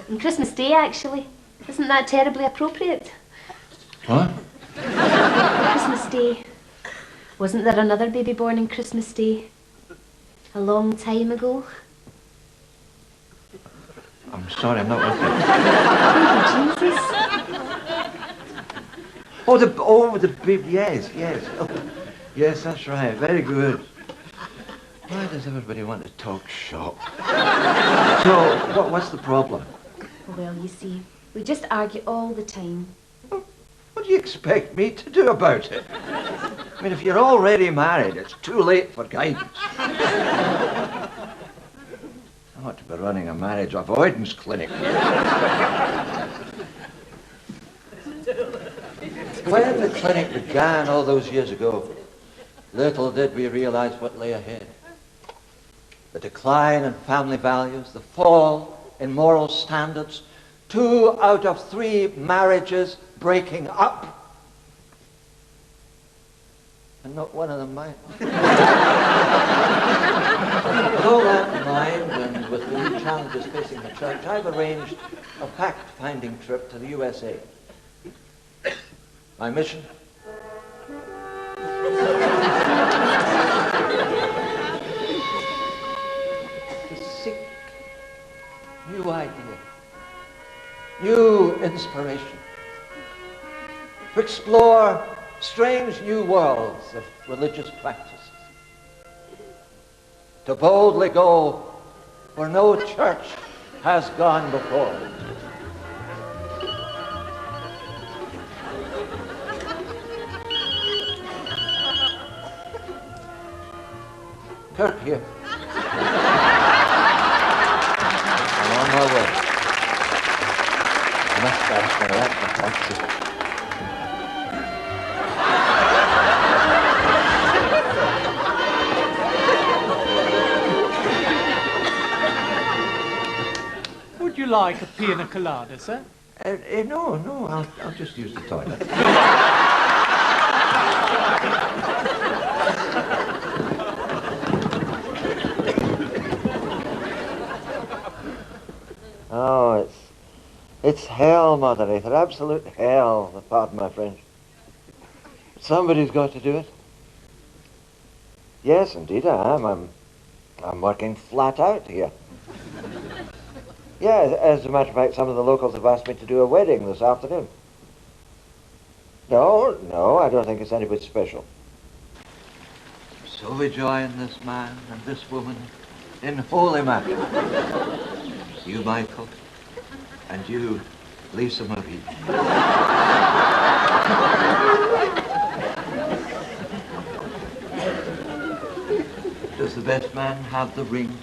On Christmas Day, actually. Isn't that terribly appropriate? What? Christmas Day. Wasn't there another baby born on Christmas Day? A long time ago? I'm sorry, I'm not with you. Baby Jesus. Oh, the baby, yes. Oh, yes, that's right, very good. Why does everybody want to talk shop? So, what's the problem? Well, you see, we just argue all the time. What do you expect me to do about it? I mean, if you're already married, it's too late for guidance. I ought to be running a marriage avoidance clinic. When the clinic began all those years ago, little did we realize what lay ahead. The decline in family values, the fall in moral standards, 2 out of 3 marriages breaking up. And not one of them mine. With all that in mind, and with the new challenges facing the church, I've arranged a fact-finding trip to the USA. My mission? To seek new ideas, new inspiration, to explore strange new worlds of religious practices, to boldly go where no church has gone before. Kirk here. I'm on my way. I must ask my taxi. Would you like a pina colada, sir? No, I'll just use the toilet. Oh, it's hell, Mother Ether, absolute hell, pardon my French. Somebody's got to do it. Yes, indeed I am. I'm working flat out here. Yeah, as a matter of fact, some of the locals have asked me to do a wedding this afternoon. No, I don't think it's anybody special. So we join this man and this woman in holy match. You, Michael, and you, Lisa Marie. Does the best man have the ring?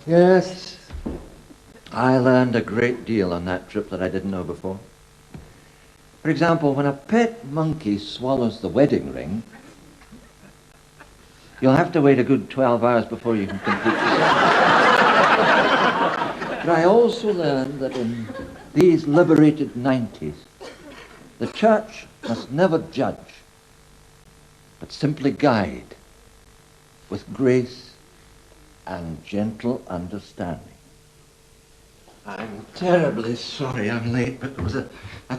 Yes, I learned a great deal on that trip that I didn't know before. For example, when a pet monkey swallows the wedding ring, you'll have to wait a good 12 hours before you can complete the ceremony. But I also learned that in these liberated 90s, the church must never judge, but simply guide with grace and gentle understanding. I'm terribly sorry I'm late, but there was a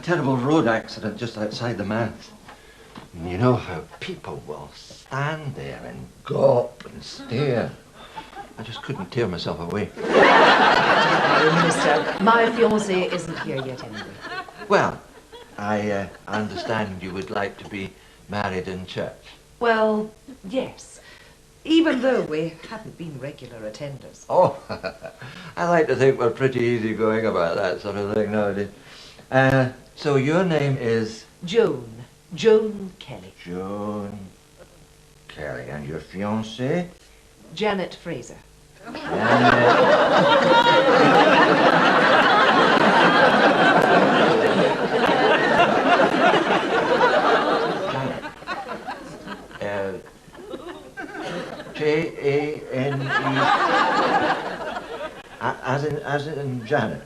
terrible road accident just outside the manse. And you know how people will stand there and gawp and stare. I just couldn't tear myself away. Minister, my fiancé isn't here yet anyway. Well, I understand you would like to be married in church. Well, yes. Even though we haven't been regular attenders. Oh, I like to think we're pretty easygoing about that sort of thing nowadays. So your name is? Joan. Joan Kelly. Joan Kelly. And your fiancée? Janet Fraser. J-A-N-E, as in Janet.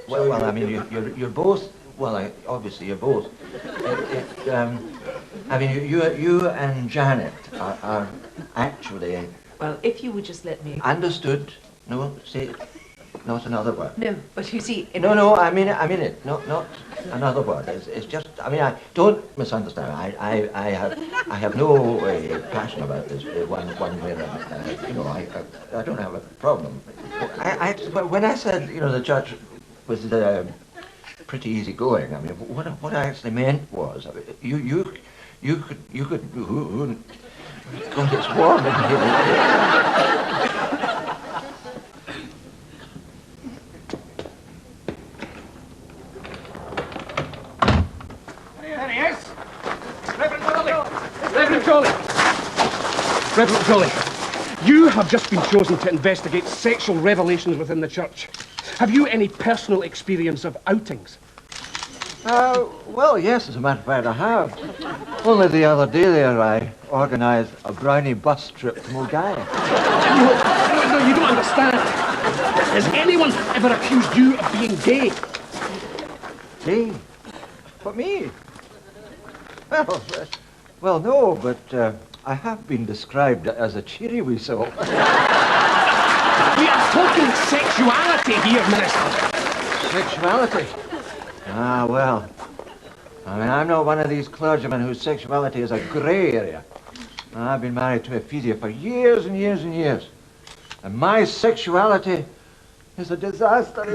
Well, I mean, you're both. Well, obviously you're both. I mean, you and Janet are actually. Well, if you would just let me. Understood. No, say not another word. No, but you see. No, I mean it. Not another word. It's just. I mean, I don't misunderstand. I have no passion about this one way or another. You know, I don't have a problem. But when I said, you know, the church was pretty easygoing, I mean, what I actually meant was, I mean, you could. God, it's warm in here. There he is! Reverend Jolly! Reverend Jolly! Reverend Jolly, you have just been chosen to investigate sexual revelations within the church. Have you any personal experience of outings? Well, yes, as a matter of fact, I have. Only the other day there, I organised a brownie bus trip to Mulgaya. No, you don't understand. Has anyone ever accused you of being gay? Gay? But me? Well, no, but I have been described as a cheery wee soul. We are talking sexuality here, Minister. Sexuality? Ah, well. I mean, I'm not one of these clergymen whose sexuality is a grey area. I've been married to Ephesia for years and years and years. And my sexuality is a disaster.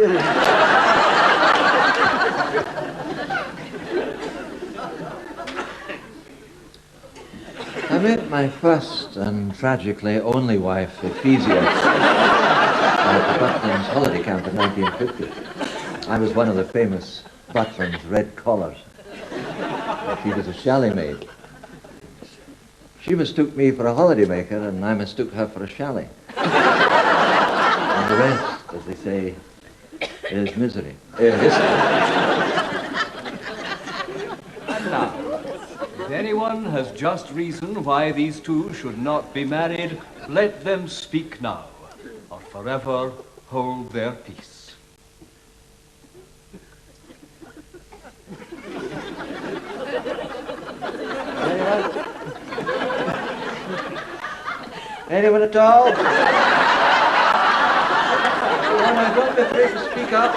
I met my first and tragically only wife, Ephesia, at the Butlins holiday camp in 1950. I was one of the famous Butlins red collars. She was a chalet maid. She mistook me for a holiday maker, and I mistook her for a chalet. And the rest, as they say, is misery. History. And now, if anyone has just reason why these two should not be married, let them speak now, or forever hold their peace. Anyone at all? Come on, don't be afraid to speak up.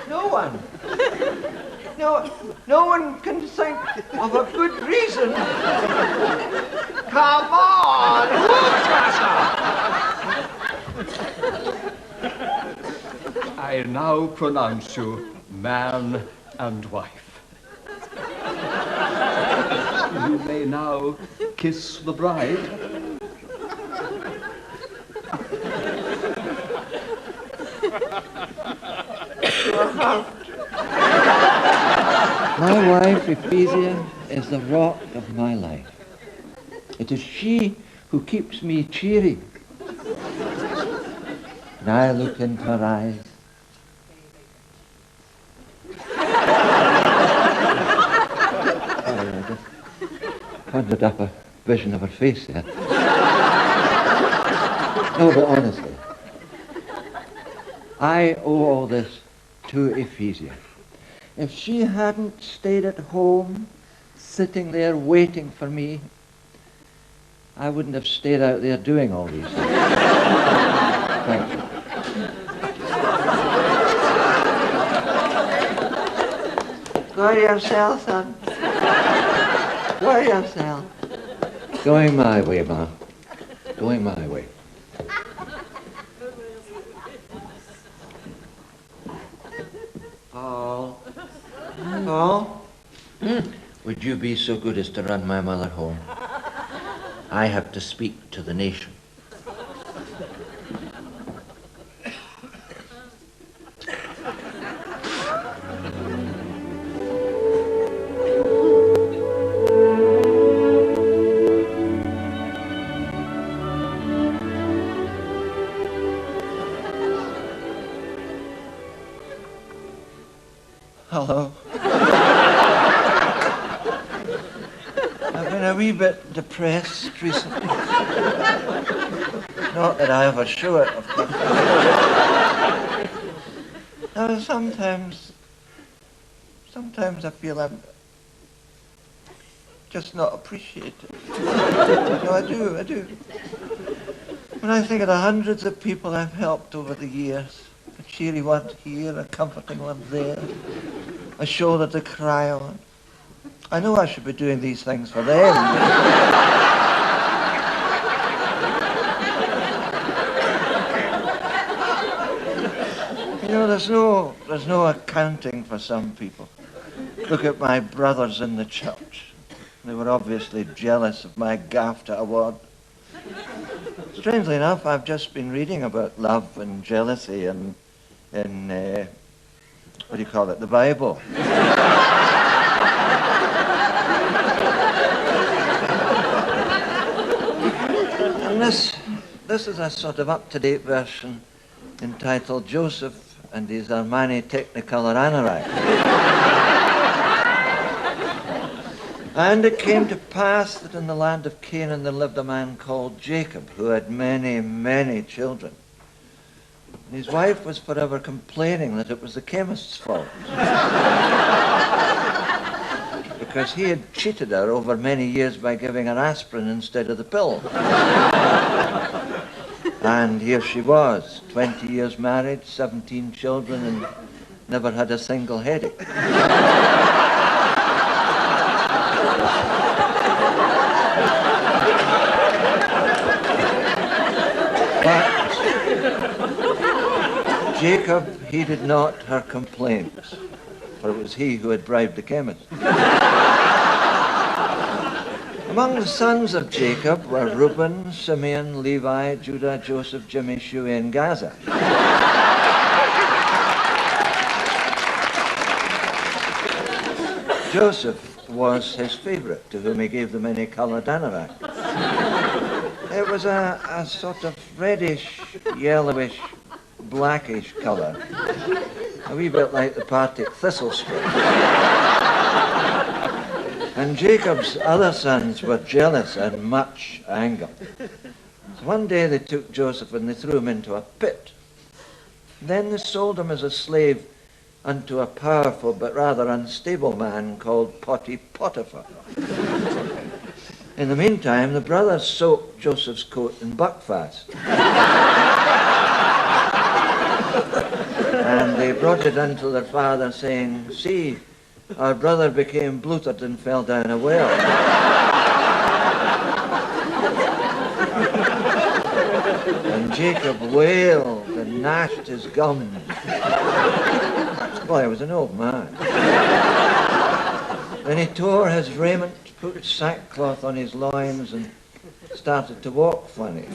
No one. No one can think of a good reason. Come on, I now pronounce you man and wife. You may now kiss the bride. My wife, Ephesia, is the rock of my life. It is she who keeps me cheery. When I look into her eyes, I just conjured up a vision of her face there. No, but honestly, I owe all this to Ephesia. If she hadn't stayed at home, sitting there waiting for me, I wouldn't have stayed out there doing all these things. Thank you. Go yourself, son. Go yourself. Going my way, Ma. Going my way. Paul. Paul? Would you be so good as to run my mother home? I have to speak to the nation. Hello. I've been a wee bit depressed recently. Not that I ever show it, of course. Now, sometimes I feel I'm just not appreciated. No, I do. When I think of the hundreds of people I've helped over the years, a cheery one here, a comforting one there, a shoulder to cry on. I know I should be doing these things for them. You know, there's no accounting for some people. Look at my brothers in the church. They were obviously jealous of my GAFTA award. Strangely enough, I've just been reading about love and jealousy in what do you call it, the Bible. And this is a sort of up-to-date version entitled Joseph and his Armani Technicolor anorak. And it came to pass that in the land of Canaan there lived a man called Jacob, who had many, many children. And his wife was forever complaining that it was the chemist's fault. Because he had cheated her over many years by giving her aspirin instead of the pill. And here she was, 20 years married, 17 children, and never had a single headache. But Jacob heeded not her complaints, for it was he who had bribed the chemist. Among the sons of Jacob were Reuben, Simeon, Levi, Judah, Joseph, Jimmy, Shuey, and Gaza. Joseph was his favorite, to whom he gave the many-colored anorak. It was a sort of reddish, yellowish, blackish colour, a wee bit like the Partick thistle strip. And Jacob's other sons were jealous and much anger. So one day they took Joseph and they threw him into a pit. Then they sold him as a slave unto a powerful but rather unstable man called Potiphar. In the meantime, the brothers soaked Joseph's coat in buckfast. And they brought it unto their father, saying, See, our brother became bloated and fell down a well. And Jacob wailed and gnashed his gums. Well, he was an old man. Then he tore his raiment, put sackcloth on his loins, and started to walk funny.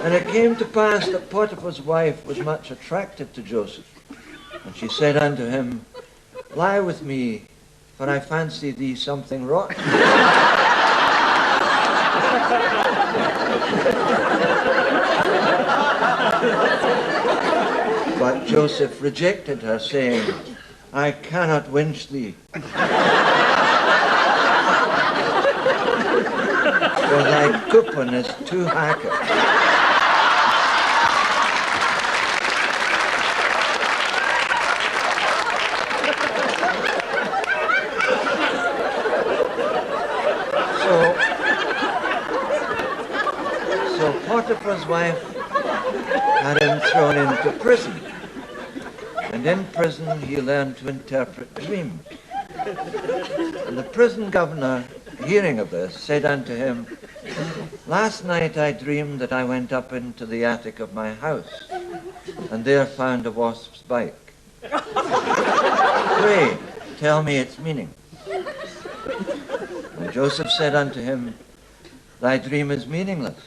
And it came to pass that Potiphar's wife was much attracted to Joseph. And she said unto him, Lie with me, for I fancy thee something rotten. But Joseph rejected her, saying, I cannot winch thee. For thy coupon is too hackett. So Potiphar's wife had him thrown into prison. And in prison he learned to interpret dreams. And the prison governor, hearing of this, said unto him, Last night I dreamed that I went up into the attic of my house, and there found a wasp's bite. Pray, tell me its meaning. And Joseph said unto him, Thy dream is meaningless,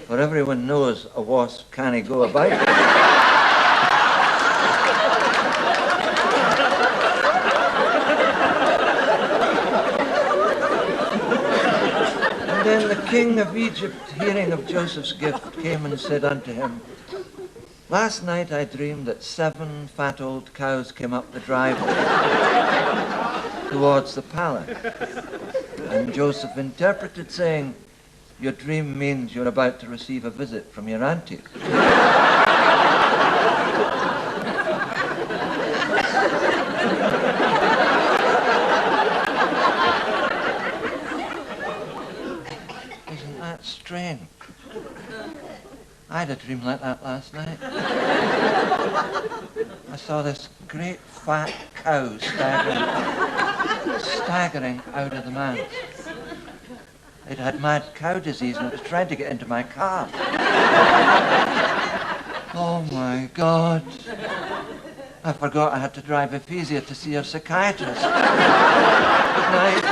for everyone knows a wasp cannae go a bite. Then the king of Egypt, hearing of Joseph's gift, came and said unto him, Last night I dreamed that 7 fat old cows came up the driveway towards the palace. And Joseph interpreted, saying, Your dream means you're about to receive a visit from your auntie. Strange. I had a dream like that last night. I saw this great fat cow staggering out of the manse. It had mad cow disease and it was trying to get into my car. Oh my God. I forgot I had to drive Ephesia to see her psychiatrist. Good night.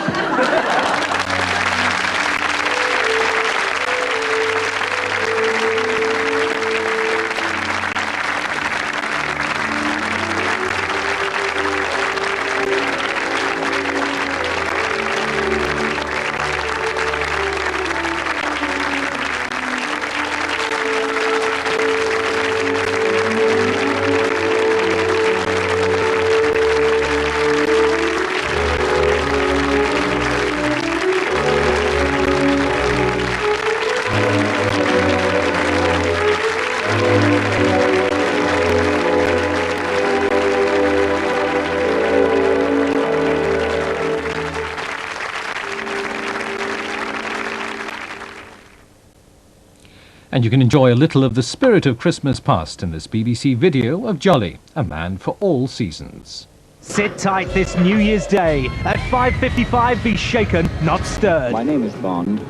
And you can enjoy a little of the spirit of Christmas past in this BBC video of Jolly, a man for all seasons. Sit tight this New Year's Day. At 5:55, be shaken, not stirred. My name is Bond,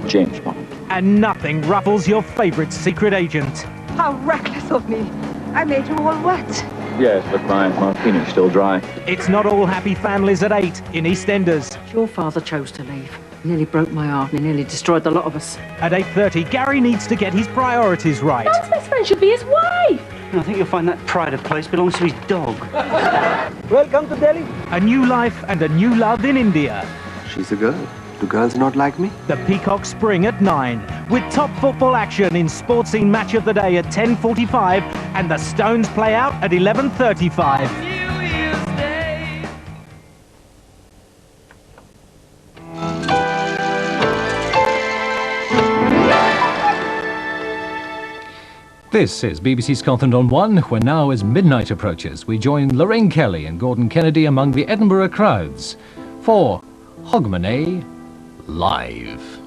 James Bond. And nothing ruffles your favourite secret agent. How reckless of me. I made you all wet. Yes, but my martini's still dry. It's not all happy families at 8 in EastEnders. Your father chose to leave. He nearly broke my heart and he nearly destroyed the lot of us. At 8:30, Gary needs to get his priorities right. Man's best friend should be his wife. I think you'll find that pride of place belongs to his dog. Welcome to Delhi. A new life and a new love in India. She's a girl. Do girls not like me? The Peacock Spring at 9, with top football action in Sports Scene Match of the Day at 10:45 and the Stones play out at 11:35. This is BBC Scotland on One, where now as midnight approaches, we join Lorraine Kelly and Gordon Kennedy among the Edinburgh crowds for Hogmanay Live.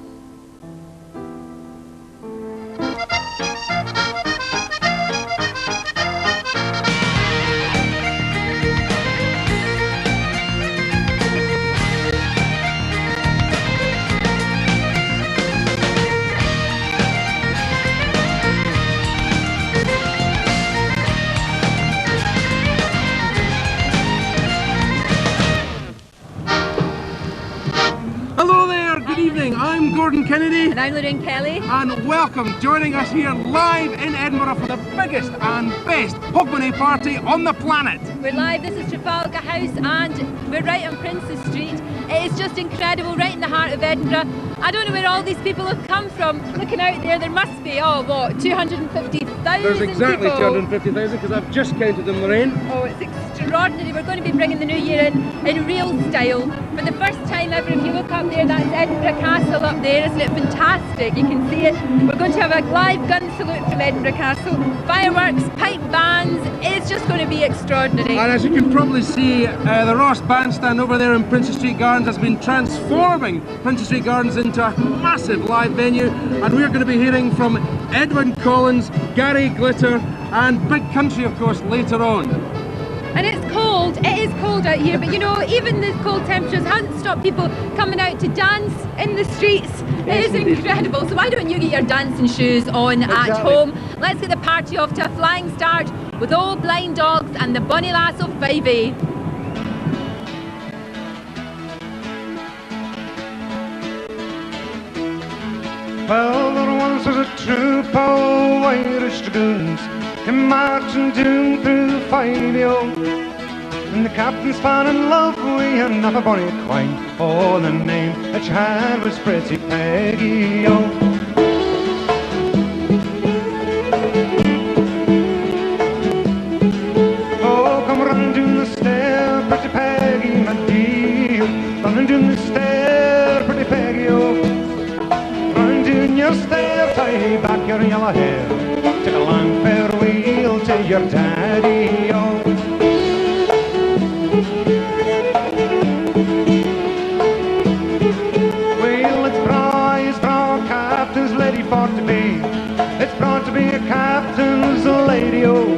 I'm Gordon Kennedy. And I'm Lorraine Kelly. And welcome, joining us here live in Edinburgh for the biggest and best Hogmanay party on the planet. We're live, this is Trafalgar House and we're right on Princes Street. It is just incredible, right in the heart of Edinburgh. I don't know where all these people have come from. Looking out there must be, 250,000 There's exactly people. 250,000 because I've just counted them, Lorraine. Oh, it's extraordinary. We're going to be bringing the new year in real style. For the first time ever, if you look up there, that's Edinburgh Castle up there. Isn't it fantastic? You can see it. We're going to have a live gun salute from Edinburgh Castle. Fireworks, pipe bands. It's just going to be extraordinary. And as you can probably see, the Ross Bandstand over there in Princes Street Gardens has been transforming Princes Street Gardens into a massive live venue. And we're going to be hearing from Edwin Collins, Gary Glitter and Big Country, of course, later on. And it's cold, it is cold out here, but you know, even the cold temperatures haven't stopped people coming out to dance in the streets. It is incredible. So why don't you get your dancing shoes on at home? Let's get the party off to a flying start with Old Blind Dogs and the Bonnie Lass of 5A. Well, there once was a troop of Irish dragoons came marching down through 5-0. And the captain's fan in love with another bonny quine. Oh, the name that she had was Pretty Peggy, oh. Oh, come run down the stair, Pretty Peggy, my dear. Run down the stair, Pretty Peggy, oh. Run down your stair, tie back your yellow hair. Take a long farewell to your daddy, oh. Well, it's bra captain's lady for to be. It's brought to be a captain's lady, oh.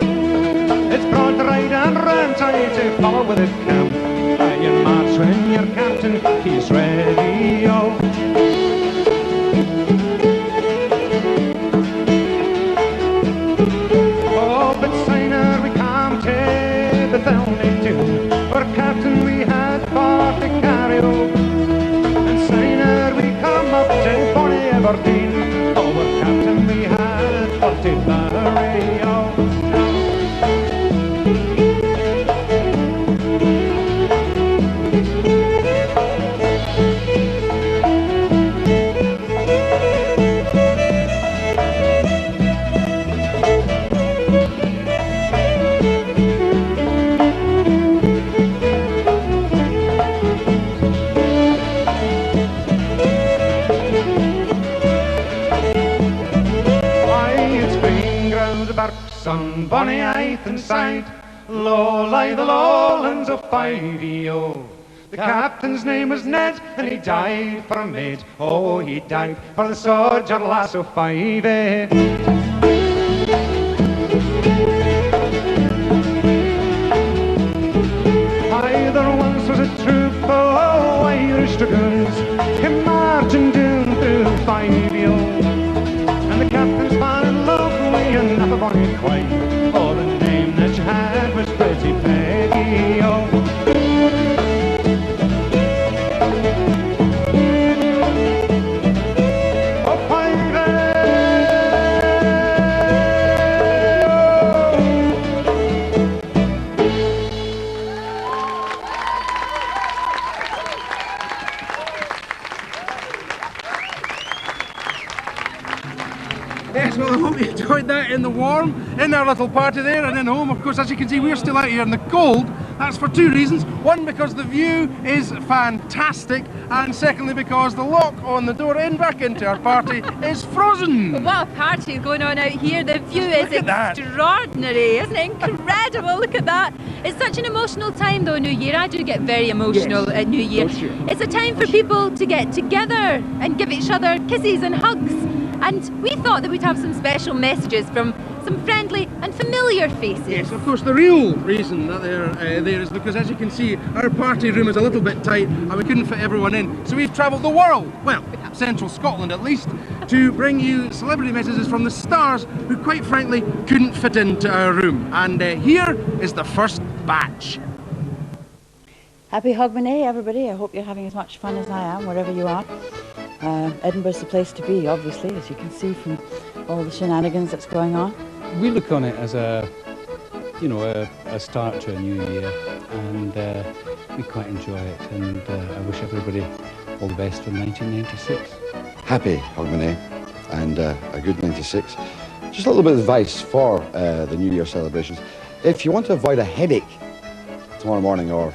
It's brought to ride and run, tight to follow with a camp. You march when your captain, he's ready, oh. For captain we had for to carry, oh. And Sainer we come up to Bonnie Aberdeen. Oh, for captain we had for to marry, oh. On Bonnie Hythe and side, low lie the lowlands of 5-0. The captain's name was Ned, and he died for a maid. Oh, he died for the soldier lass of 5A. Aye, there once was a troop of Irish dragoons came marching down through 5-0. And the captain's man in love with another bonny quine. Oh, the name that she had was Pretty Peggy, oh. Oh, 5A, warm in our little party there and then home. Of course, as you can see, we're still out here in the cold. That's for two reasons. One, because the view is fantastic, and secondly, because the lock on the door in back into our party is frozen. What a party is going on out here. The view is extraordinary, isn't it? Incredible. Look at that. It's such an emotional time though, New Year. I do get very emotional at New Year. It's a time for people to get together and give each other kisses and hugs. And we thought that we'd have some special messages from some friendly and familiar faces. Yes, of course, the real reason that they're there is because, as you can see, our party room is a little bit tight and we couldn't fit everyone in. So we've travelled the world, well, central Scotland at least, to bring you celebrity messages from the stars who, quite frankly, couldn't fit into our room. And here is the first batch. Happy Hogmanay, everybody. I hope you're having as much fun as I am, wherever you are. Edinburgh's the place to be, obviously, as you can see from all the shenanigans that's going on. We look on it as a start to a new year, and we quite enjoy it, and I wish everybody all the best for 1996. Happy Hogmanay and a good 96. Just a little bit of advice for the New Year celebrations. If you want to avoid a headache tomorrow morning or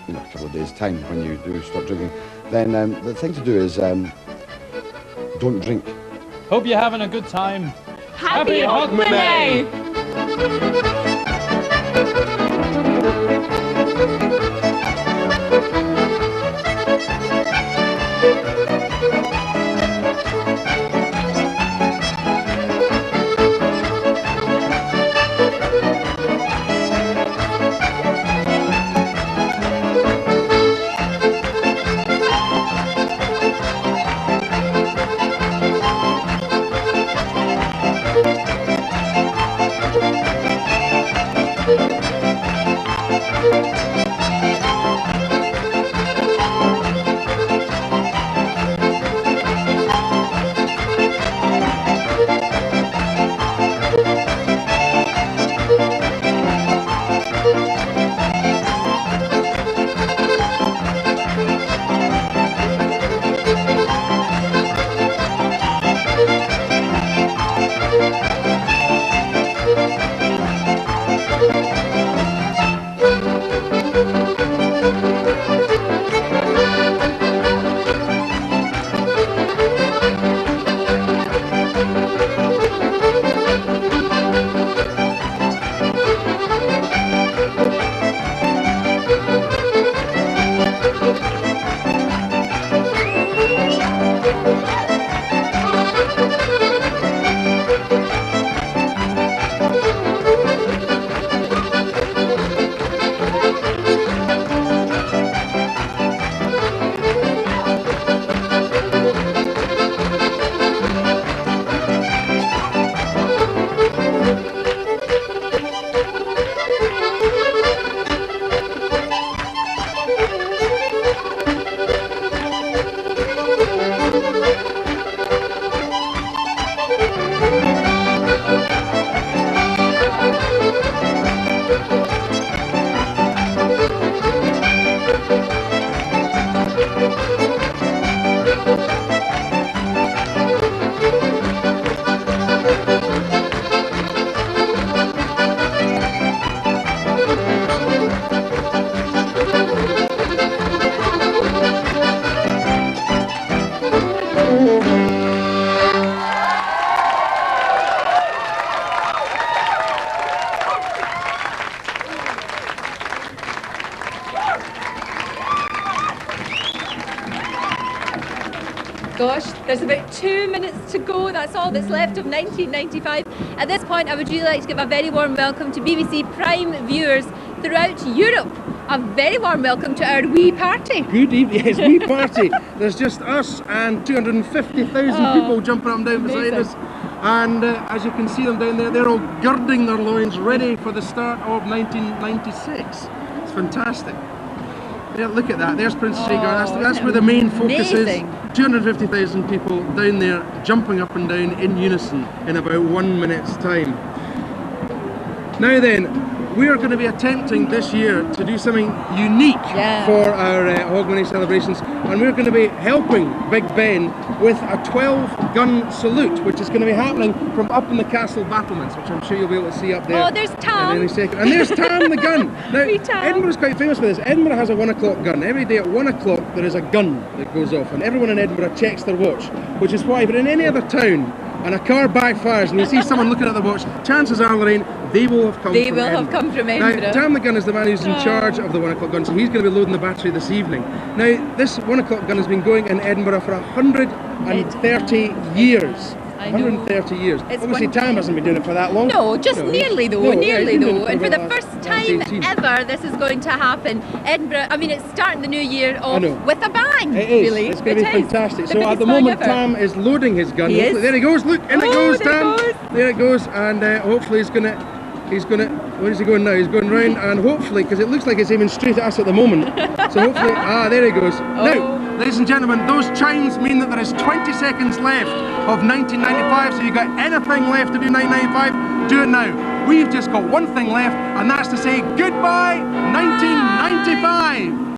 a couple of days' time when you do stop drinking, then the thing to do is don't drink. Hope you're having a good time. Happy Hogmanay! Gosh, there's about 2 minutes to go. That's all that's left of 1995. At this point, I would really like to give a very warm welcome to BBC Prime viewers throughout Europe. A very warm welcome to our wee party. Good evening, yes, wee party. There's just us and 250,000 people jumping up and down beside us. And as you can see them down there, they're all girding their loins ready for the start of 1996. It's fantastic. Yeah, look at that. There's Princess Egar. That's where the main focus is. 250,000 people down there jumping up and down in unison in about 1 minute's time. Now then, we are going to be attempting this year to do something unique for our Hogmanay celebrations, and we're going to be helping Big Ben with a 12-gun salute, which is going to be happening from up in the castle battlements, which I'm sure you'll be able to see up there. Oh, there's Tam. In any second. And there's Tam the gun. Now, Edinburgh's quite famous for this. Edinburgh has a 1 o'clock gun. Every day at 1 o'clock there is a gun that goes off, and everyone in Edinburgh checks their watch, which is why, but in any other town, and a car backfires and you see someone looking at the watch, chances are, Lorraine, they will have come from Edinburgh. They will have come from Edinburgh. Now, Tam the gun is the man who's in charge of the 1 o'clock gun, so he's going to be loading the battery this evening. Now, this 1 o'clock gun has been going in Edinburgh for 130 years. 130 years. Obviously, Tam hasn't been doing it for that long. No, just nearly though, nearly though. And for the first time ever, this is going to happen. Edinburgh, I mean, it's starting the new year off with a bang, it is. really. It's going to be fantastic. So at the moment, Tam is loading his gun. There he goes, look, in it goes, Tam. There it goes, and hopefully he's going to, where is he going now? He's going round, and hopefully, because it looks like it's aiming straight at us at the moment, so hopefully, there he goes. Now, ladies and gentlemen, those chimes mean that there is 20 seconds left of 1995, so you've got anything left to do 1995, do it now. We've just got one thing left, and that's to say goodbye 1995.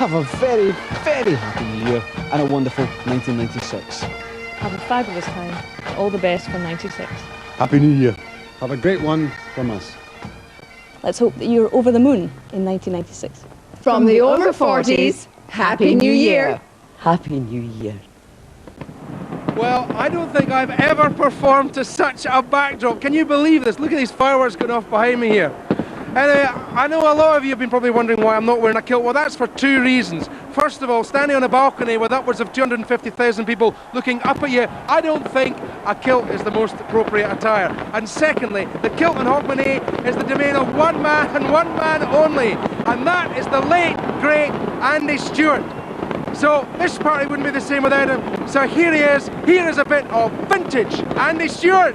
Have a very, very happy New Year and a wonderful 1996. Have a fabulous time. All the best for 96. Happy New Year. Have a great one from us. Let's hope that you're over the moon in 1996. From the over 40s, Happy New Year. Happy New Year. Well, I don't think I've ever performed to such a backdrop. Can you believe this? Look at these fireworks going off behind me here. Anyway, I know a lot of you have been probably wondering why I'm not wearing a kilt. Well, that's for two reasons. First of all, standing on a balcony with upwards of 250,000 people looking up at you, I don't think a kilt is the most appropriate attire. And secondly, the kilt in Hogmanay is the domain of one man and one man only, and that is the late, great Andy Stewart. So this party wouldn't be the same without him. So here he is. Here is a bit of vintage Andy Stewart.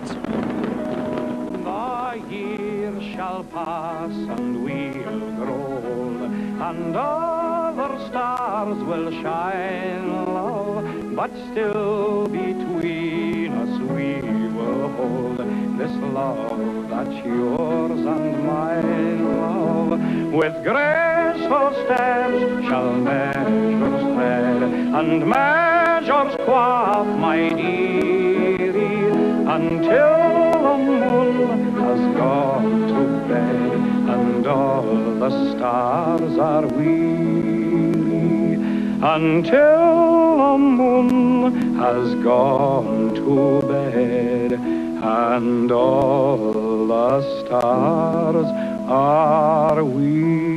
Shall pass and we'll grow old, and other stars will shine, love, but still between us we will hold this love that's yours and mine, love. With graceful steps shall measures tread, and measures quaff, my dearie, until the moon has gone to bed and all the stars are weary. until the moon has gone to bed and all the stars are weary.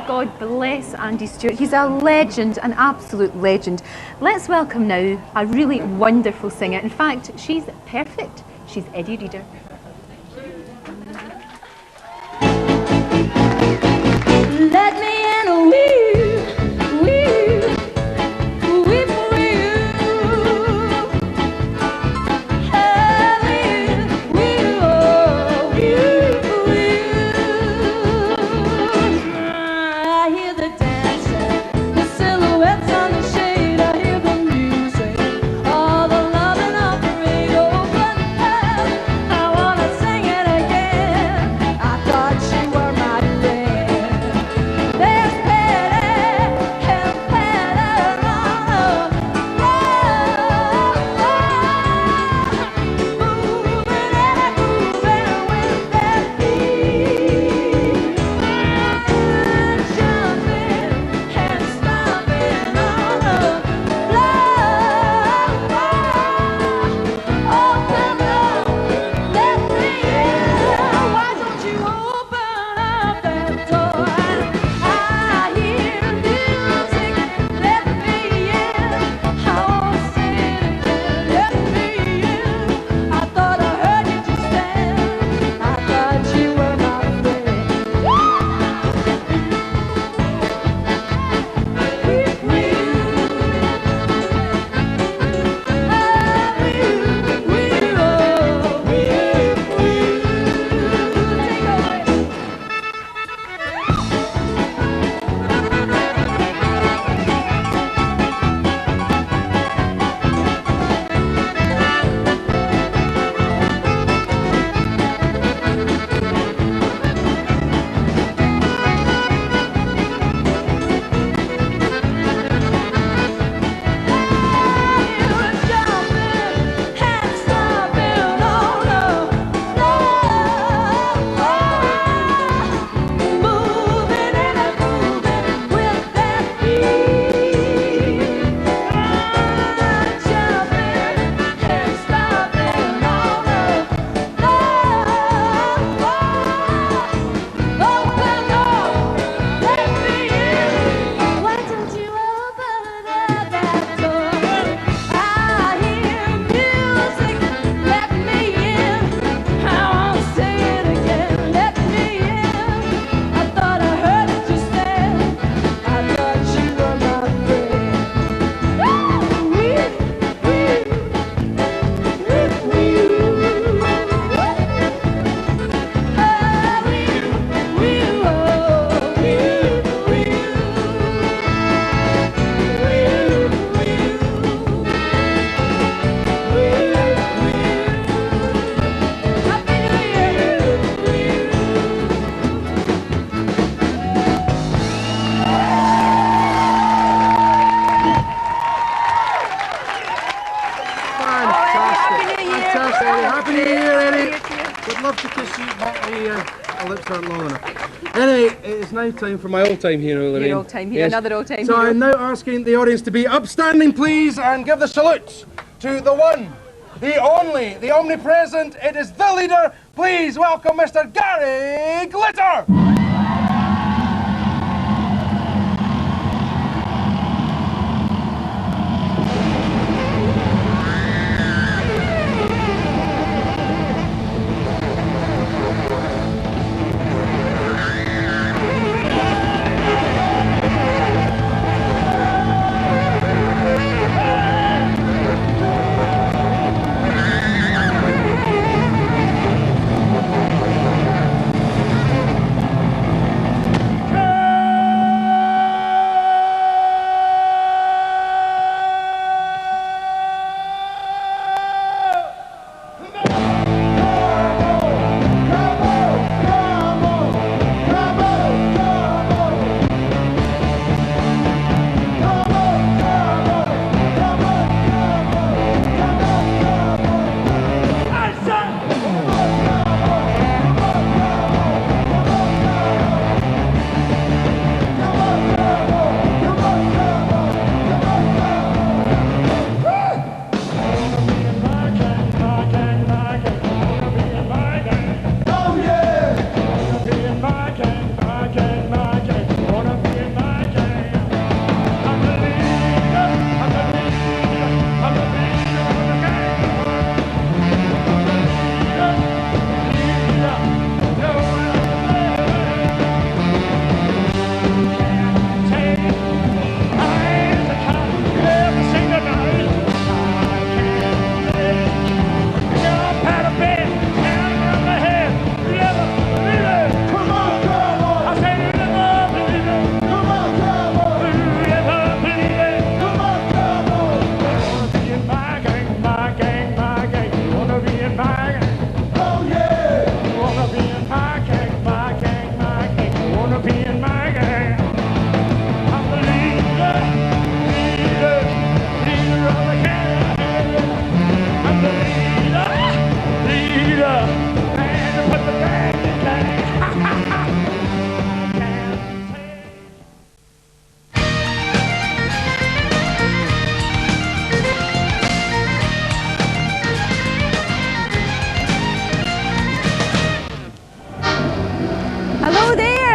God bless Andy Stewart. He's a legend, an absolute legend. Let's welcome now a really wonderful singer. In fact, she's perfect. She's Eddie Reader. Let me in a wee for you. I hear the dancing, the silhouettes on the shade. I hear the music, all the loving of the radio. But I wanna sing it again. I thought you were my friend. There's better and better on the moving and grooving with that beat. Jumping and stomping on the floor. Open up, let me in. Why don't you open up that door? I hear music, let me in. I won't say it again, let me in. I thought I heard you just then. I thought you were my friend. Happy New Year, Eddie. Would love to kiss you, but my lips aren't long enough. Anyway, it's now time for my old-time hero, Lorraine. Your old-time hero, another old-time So hero. I'm now asking the audience to be upstanding, please, and give the salute to the one, the only, the omnipresent. It is the leader. Please welcome Mr. Gary Glitter.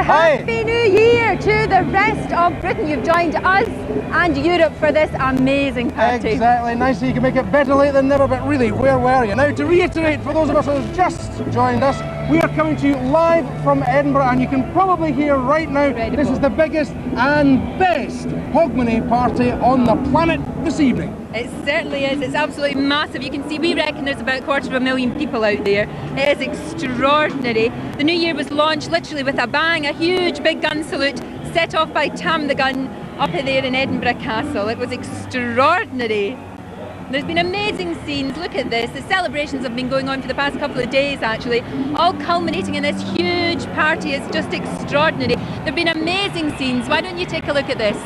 Happy New Year to the rest of Britain. You've joined us and Europe for this amazing party. Exactly. Nice that you can make it better late than never, but really, where were you? Now, to reiterate, for those of us who have just joined us, we are coming to you live from Edinburgh, and you can probably hear right now, this is the biggest and best Hogmanay party on the planet this evening. It certainly is. It's absolutely massive. You can see, we reckon there's about 250,000 people out there. It is extraordinary. The New Year was launched literally with a bang, a huge big gun salute set off by Tam the Gun up there in Edinburgh Castle. It was extraordinary. There's been amazing scenes. Look at this. The celebrations have been going on for the past couple of days, actually, all culminating in this huge party. It's just extraordinary. There have been amazing scenes. Why don't you take a look at this?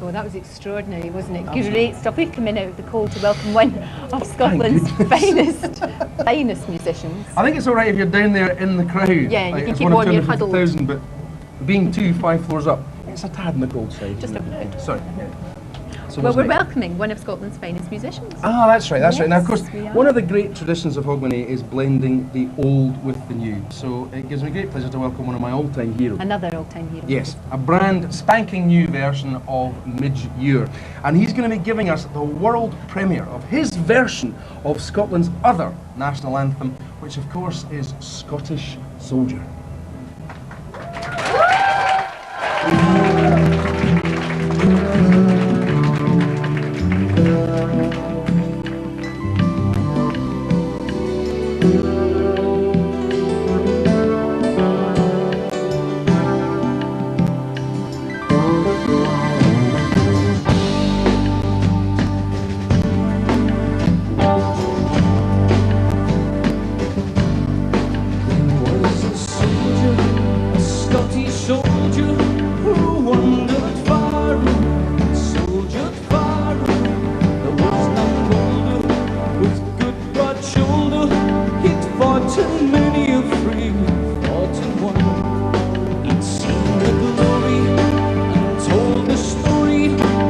That was extraordinary, wasn't it? Great stuff. We've come in out of the cold to welcome one of Scotland's finest musicians. I think it's all right if you're down there in the crowd. Yeah, you can keep warm, you're huddled. But being 5 floors up, it's a tad on the cold side. Just a bit. Sorry. So well, we're welcoming one of Scotland's finest musicians. Ah, that's right, that's right. Now, of course, we are. one of the great traditions of Hogmanay is blending the old with the new. So it gives me great pleasure to welcome one of my all-time heroes. Another all-time hero. Yes, a brand spanking new version of Mid-Year. And he's going to be giving us the world premiere of his version of Scotland's other national anthem, which of course is Scottish Soldier. wonder, he'd fought in many a fray, fought and won. He'd seen the glory and told the story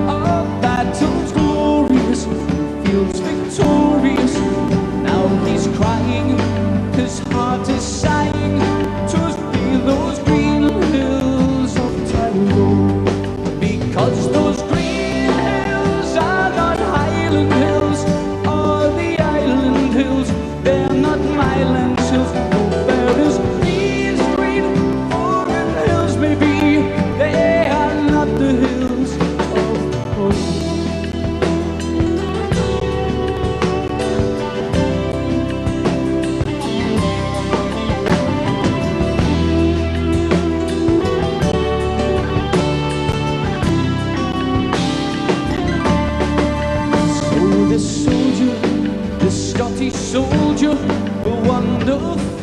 of battles glorious, fields victorious. Now he's crying, his heart is sighing, to be those green hills of Tyrone. Because those green hills are not Highland hills or the island hills, they're not Myland hills. No, there is these green foreign hills may be, they are not the hills of home. Scottish soldier, wander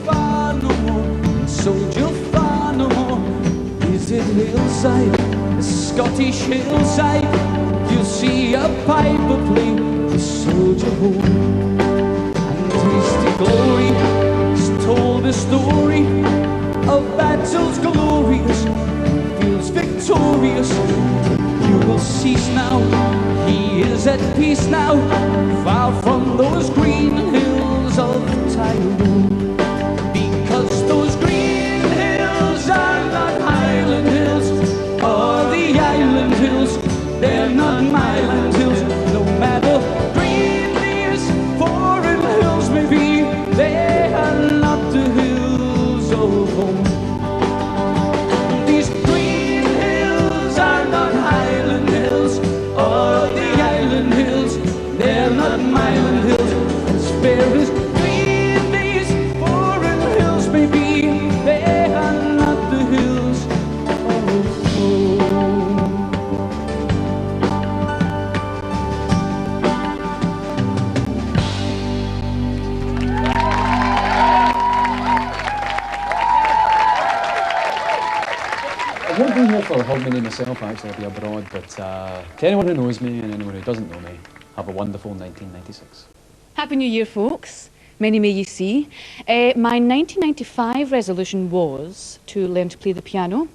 far no more, soldier far no more. Is it hillside, a Scottish hillside? You see a piper play the soldier home, and tasty glory has told the story of battles glorious, fields victorious. You will cease now, he is at peace now, far from those green hills of Tyrone. Because those green hills are not Highland hills or the island hills, they're not Myland hills. No matter green these foreign hills may be, they are not the hills of home. These green hills are not Highland hills or the island hills, they're not Myland hills. As fair as green these foreign hills may be, they are not the hills of home. I won't be here for Hogmanay myself, actually, I'll be abroad, but to anyone who knows me and anyone who doesn't know me, have a wonderful 1996. Happy New Year, folks. Many may you see. My 1995 resolution was to learn to play the piano.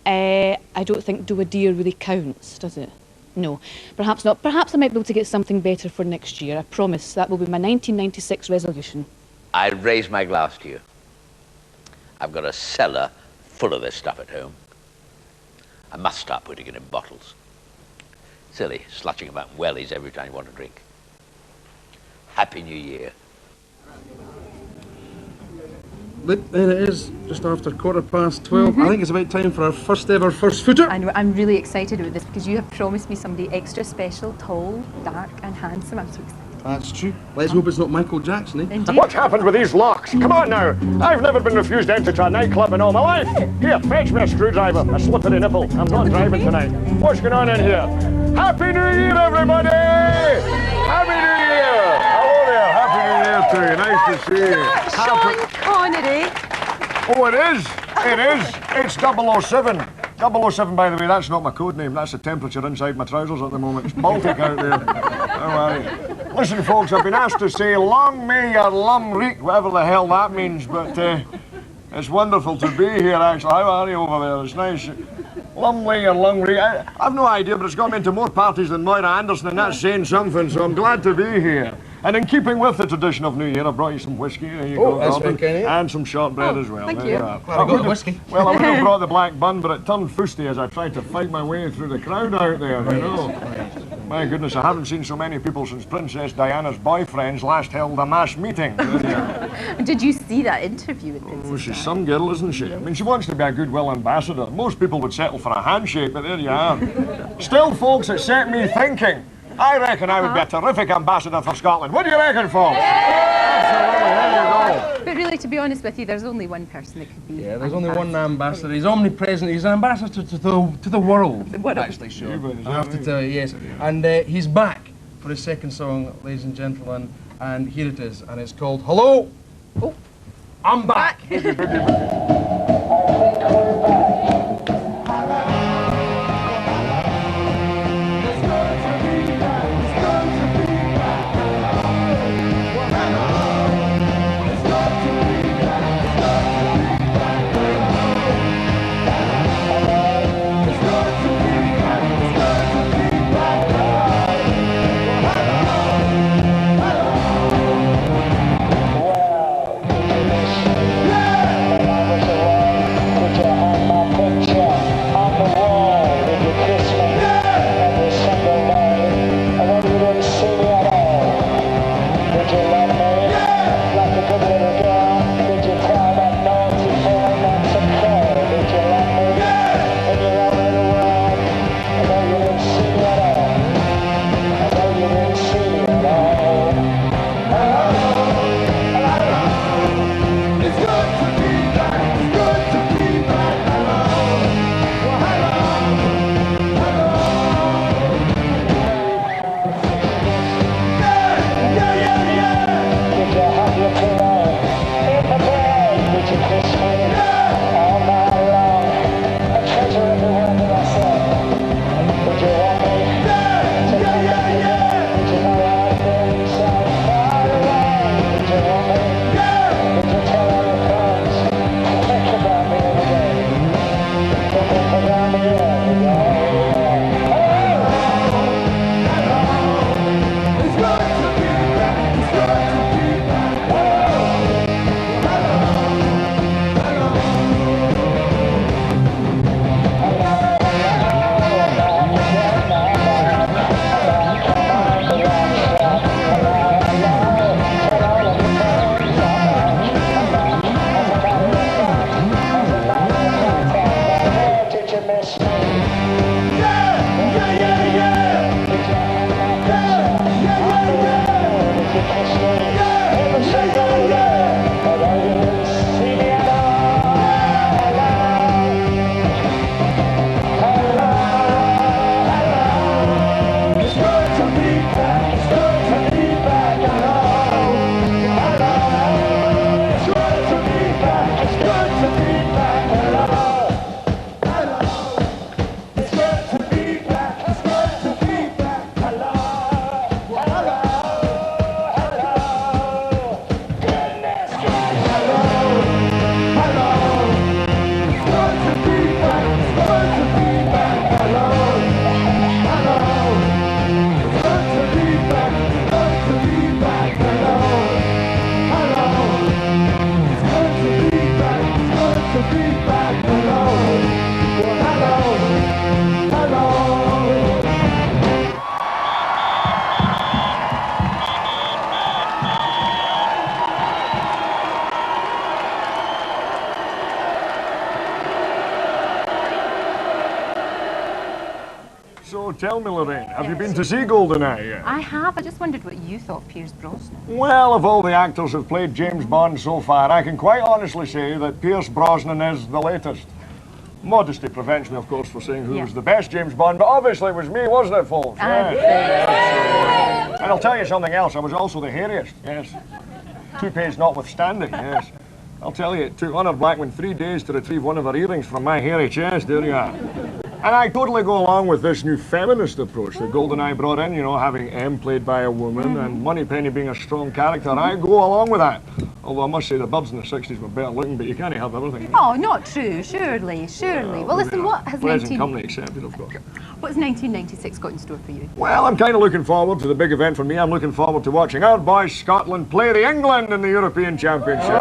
I don't think do a dear really counts, does it? No, perhaps not. Perhaps I might be able to get something better for next year. I promise that will be my 1996 resolution. I raise my glass to you. I've got a cellar full of this stuff at home. I must start putting it in bottles. Silly, slutching about in wellies every time you want to drink. Happy New Year. Look, there it is, just after 12:15. I think it's about time for our first ever first footer. I know, I'm really excited about this because you have promised me somebody extra special, tall, dark and handsome. I'm so excited. That's true. Let's hope it's not Michael Jackson, eh? Indeed. What's happened with these locks? Come on now. I've never been refused entry to a nightclub in all my life. Here, fetch me a screwdriver, a slippery nipple. I'm not driving tonight. What's going on in here? Happy New Year, everybody! Happy New Year! Hello there. Happy New Year to you. Nice to see you. Sean Connery. Oh, it is. It is. It's 007. 007, by the way, that's not my code name. That's the temperature inside my trousers at the moment. It's Baltic out there. How are you? Listen, folks, I've been asked to say long may your lum reek, whatever the hell that means, but it's wonderful to be here, actually. How are you over there? It's nice. Lum may your lung reek. I've no idea, but it's got me into more parties than Moira Anderson, and that's saying something, so I'm glad to be here. And in keeping with the tradition of New Year, I've brought you some whiskey. There you go, that's Robin. very kind of you. And some shortbread as well. Thank there you. are. Well, I've got whiskey. Well, I would have brought the black bun, but it turned fusty as I tried to fight my way through the crowd out there, you know. My goodness, I haven't seen so many people since Princess Diana's boyfriends last held a mass meeting. Did you see that interview with Princess Oh, she's some girl, isn't she? I mean, she wants to be a goodwill ambassador. Most people would settle for a handshake, but there you are. Still, folks, it set me thinking. I reckon I would be a terrific ambassador for Scotland. What do you reckon, folks? Absolutely, there you go. But really, to be honest with you, there's only one person that could be. Yeah, there's only one ambassador. He's omnipresent. He's an ambassador to the world. Actually, sure. I have to tell you, yes. And he's back for his second song, ladies and gentlemen. And here it is. And it's called Hello. Oh, I'm back. tell me, Lorraine, have you been to see GoldenEye yet? I have. I just wondered what you thought of Pierce Brosnan. Well, of all the actors who've played James Bond so far, I can quite honestly say that Pierce Brosnan is the latest. Modesty prevents me, of course, from saying who was the best James Bond, but obviously it was me, wasn't it, folks? Yes. And I'll tell you something else, I was also the hairiest, yes. Toupees notwithstanding, yes. I'll tell you, it took Honor Blackman 3 days to retrieve one of her earrings from my hairy chest, there you are. And I totally go along with this new feminist approach that GoldenEye brought in, you know, having M played by a woman and Moneypenny being a strong character. I go along with that. Although I must say the birds in the 60s were better looking, but you can't have everything. Oh, not true. Surely, surely. Well, listen, what has Present company accepted, of course. What's 1996 got in store for you? Well, I'm kind of looking forward to the big event for me. I'm looking forward to watching our boys Scotland play the England in the European Championship.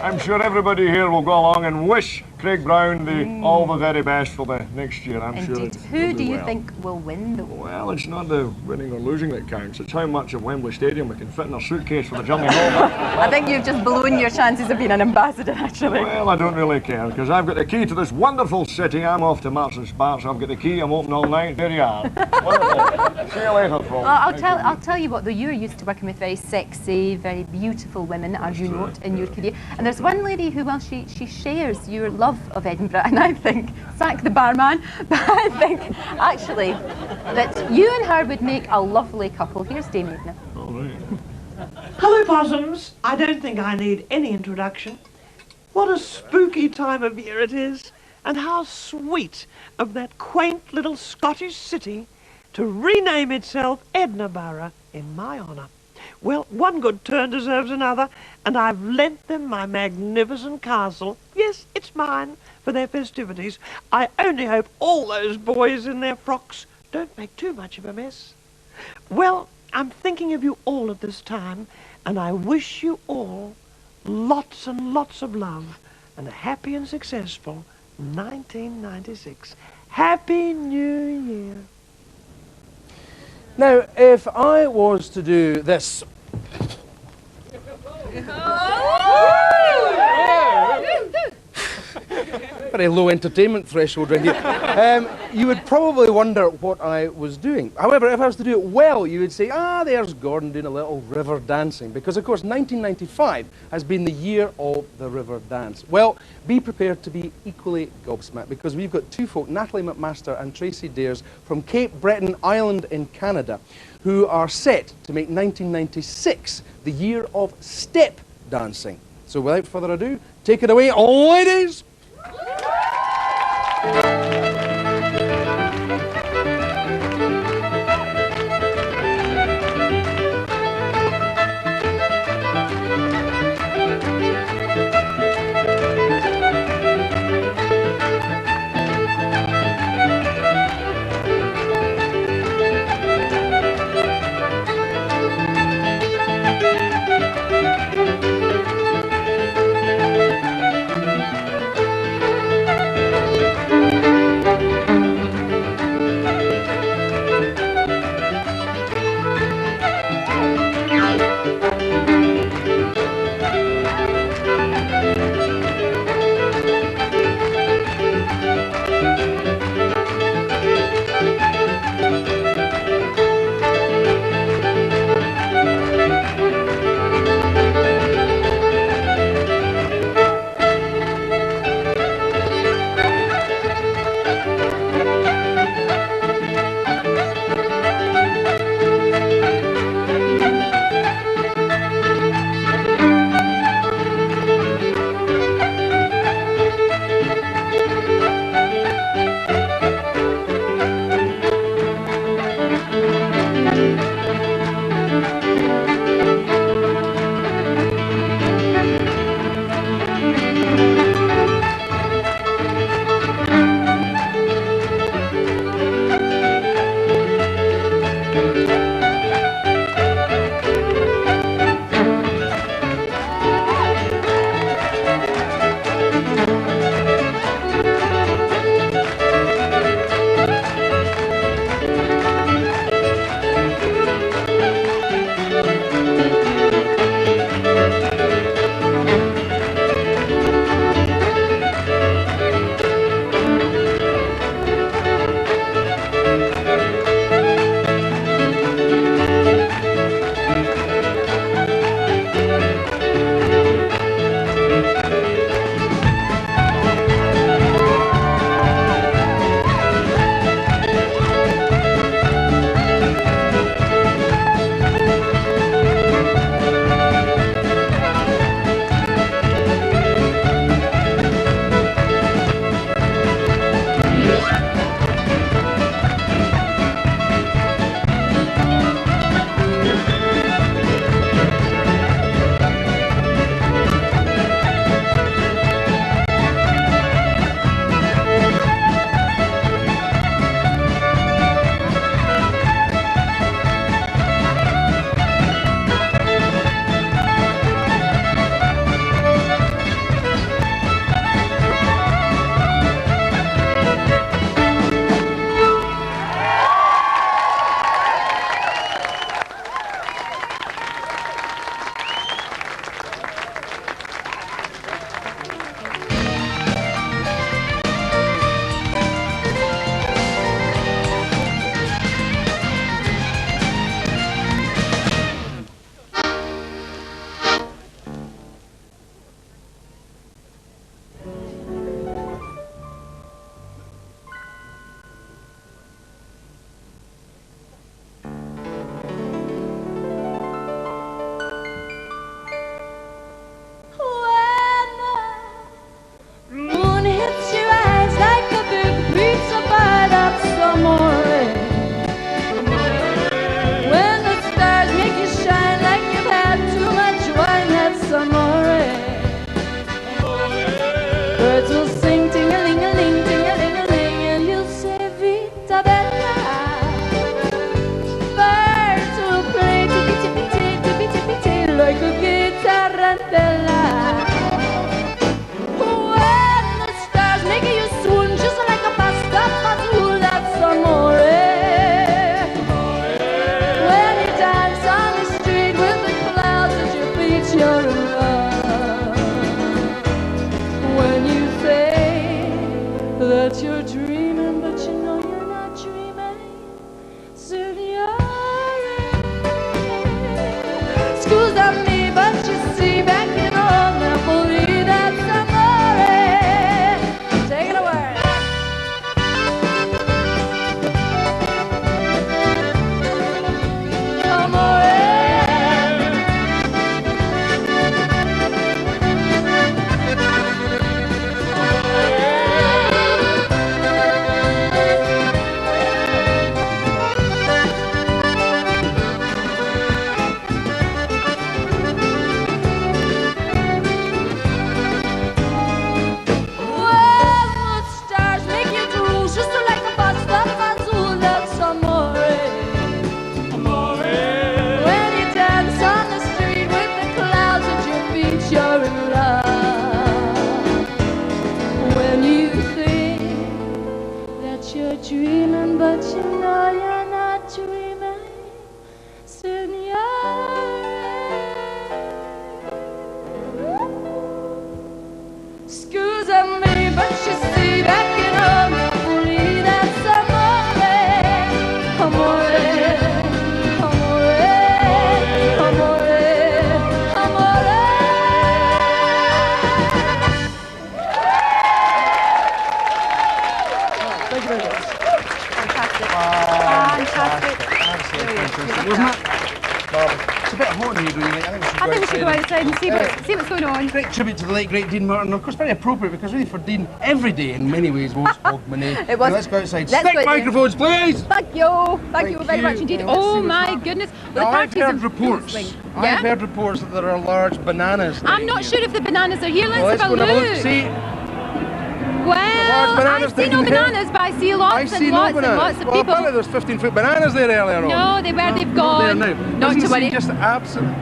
I'm sure everybody here will go along and wish Craig Brown all the very best for the next year. I'm sure. Who do you think will win, though? Well, it's not the winning or losing that counts. It's how much of Wembley Stadium we can fit in our suitcase for the journey home. I think you've just blown your chances of being an ambassador, actually. Well, I don't really care, because I've got the key to this wonderful city. I'm off to Marks and Sparks. I've got the key. I'm open all night. There you are. Wonderful. See you later, folks. I'll tell you what, though, you're used to working with very sexy, very beautiful women, as you note in your career. And there's one lady who, well, she shares your love of Edinburgh, and I think, sack the barman, but I think, actually, that you and her would make a lovely couple. Here's Dame Edna. All right. Hello, Possums. I don't think I need any introduction. What a spooky time of year it is, and how sweet of that quaint little Scottish city to rename itself Edinburgh in my honour. Well, one good turn deserves another, and I've lent them my magnificent castle. Yes, it's mine, for their festivities. I only hope all those boys in their frocks don't make too much of a mess. Well, I'm thinking of you all at this time, and I wish you all lots and lots of love and a happy and successful 1996. Happy New Year. Now, if I was to do this... Very low entertainment threshold right here. You would probably wonder what I was doing. However, if I was to do it well, you would say, there's Gordon doing a little river dancing. Because, of course, 1995 has been the year of the river dance. Well, be prepared to be equally gobsmacked, because we've got two folk, Natalie McMaster and Tracy Dares, from Cape Breton Island in Canada, who are set to make 1996 the year of step dancing. So without further ado, take it away, ladies! bella. When the stars make you swoon just like a pasta fazool, that's amore. When you dance on the street with the clouds at your feet, you're in love. When you think that you're dreaming, but you know you're not dreaming, signore. Scusami, but you see, back in old Napoli, that's amore. Take it away. Dreaming, but you know you're not dreaming, signore. Scusami, but you see, back in old Napoli, that's amore, amore, amore, amore, amore. Thank you very much. Fantastic. Wasn't it? It's a bit hot in here, don't you think? I think we should go outside and see what's going on. Great tribute to the late, great Dean Martin. Of course, very appropriate, because really for Dean, every day in many ways was Hogmanay. It was. Now, let's go outside. Let's Stick go- microphones, please! Thank you. Thank you very much indeed. Oh my goodness. Well, Now, the I've parties heard have reports. full swing. I've Yeah? heard reports that there are large bananas. I'm not sure if the bananas are here. Well, Let's let's have go a and have a look. look. See, Well, bananas I see no down there. bananas, but I see lots I and see lots no and bananas. lots of Well, people. apparently there's 15-foot bananas there earlier on. No, they were. They've Not there gone. now. Not Doesn't to seem worry. just absolute.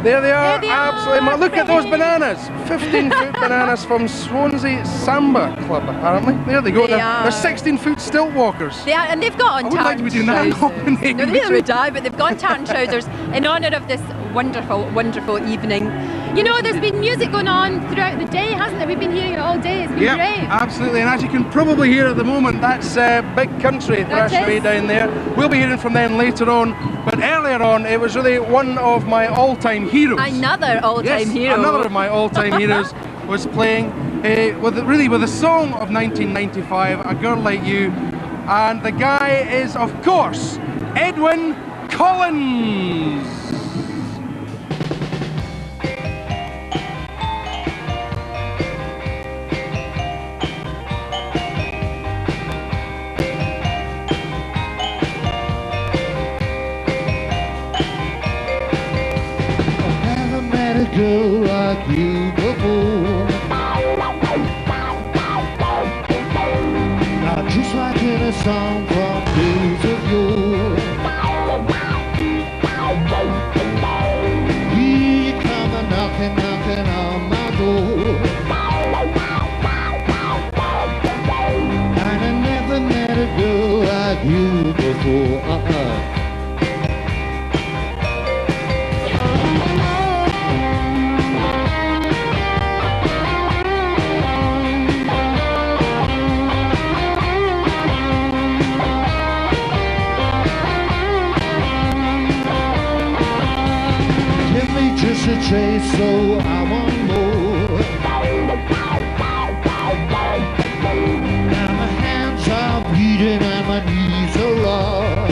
There they are, There they absolutely. are, Look at those bananas. 15-foot bananas from Swansea Samba Club, apparently. There they go. They They're 16-foot stilt walkers. They are, and they've got on I would like to be doing that in Hogmanay. No, neither would I, but they've got tartan trousers in honour of this wonderful, wonderful evening. You know, there's been music going on throughout the day, hasn't there? We've been hearing it all day. It's been Yeah, great. absolutely. And as you can probably hear at the moment, that's Big Country That Thrashery is. down there. We'll be hearing from them later on. But earlier on, it was really one of my all-time heroes. Another all-time Yes, hero. another of my all-time heroes was playing with a song of 1995, A Girl Like You. And the guy is, of course, Edwin Collins. Never met a girl like you before. Not just like in a song from days of yore. Here you come a knocking, knocking on my door. And I never met a girl like you before. Give me just a taste, so I want more. Now my hands are bleeding and my knees are raw.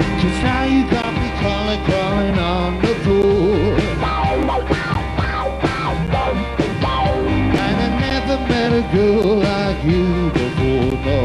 'Cause now you got me crawling on the floor. And I never met a girl like you before, no.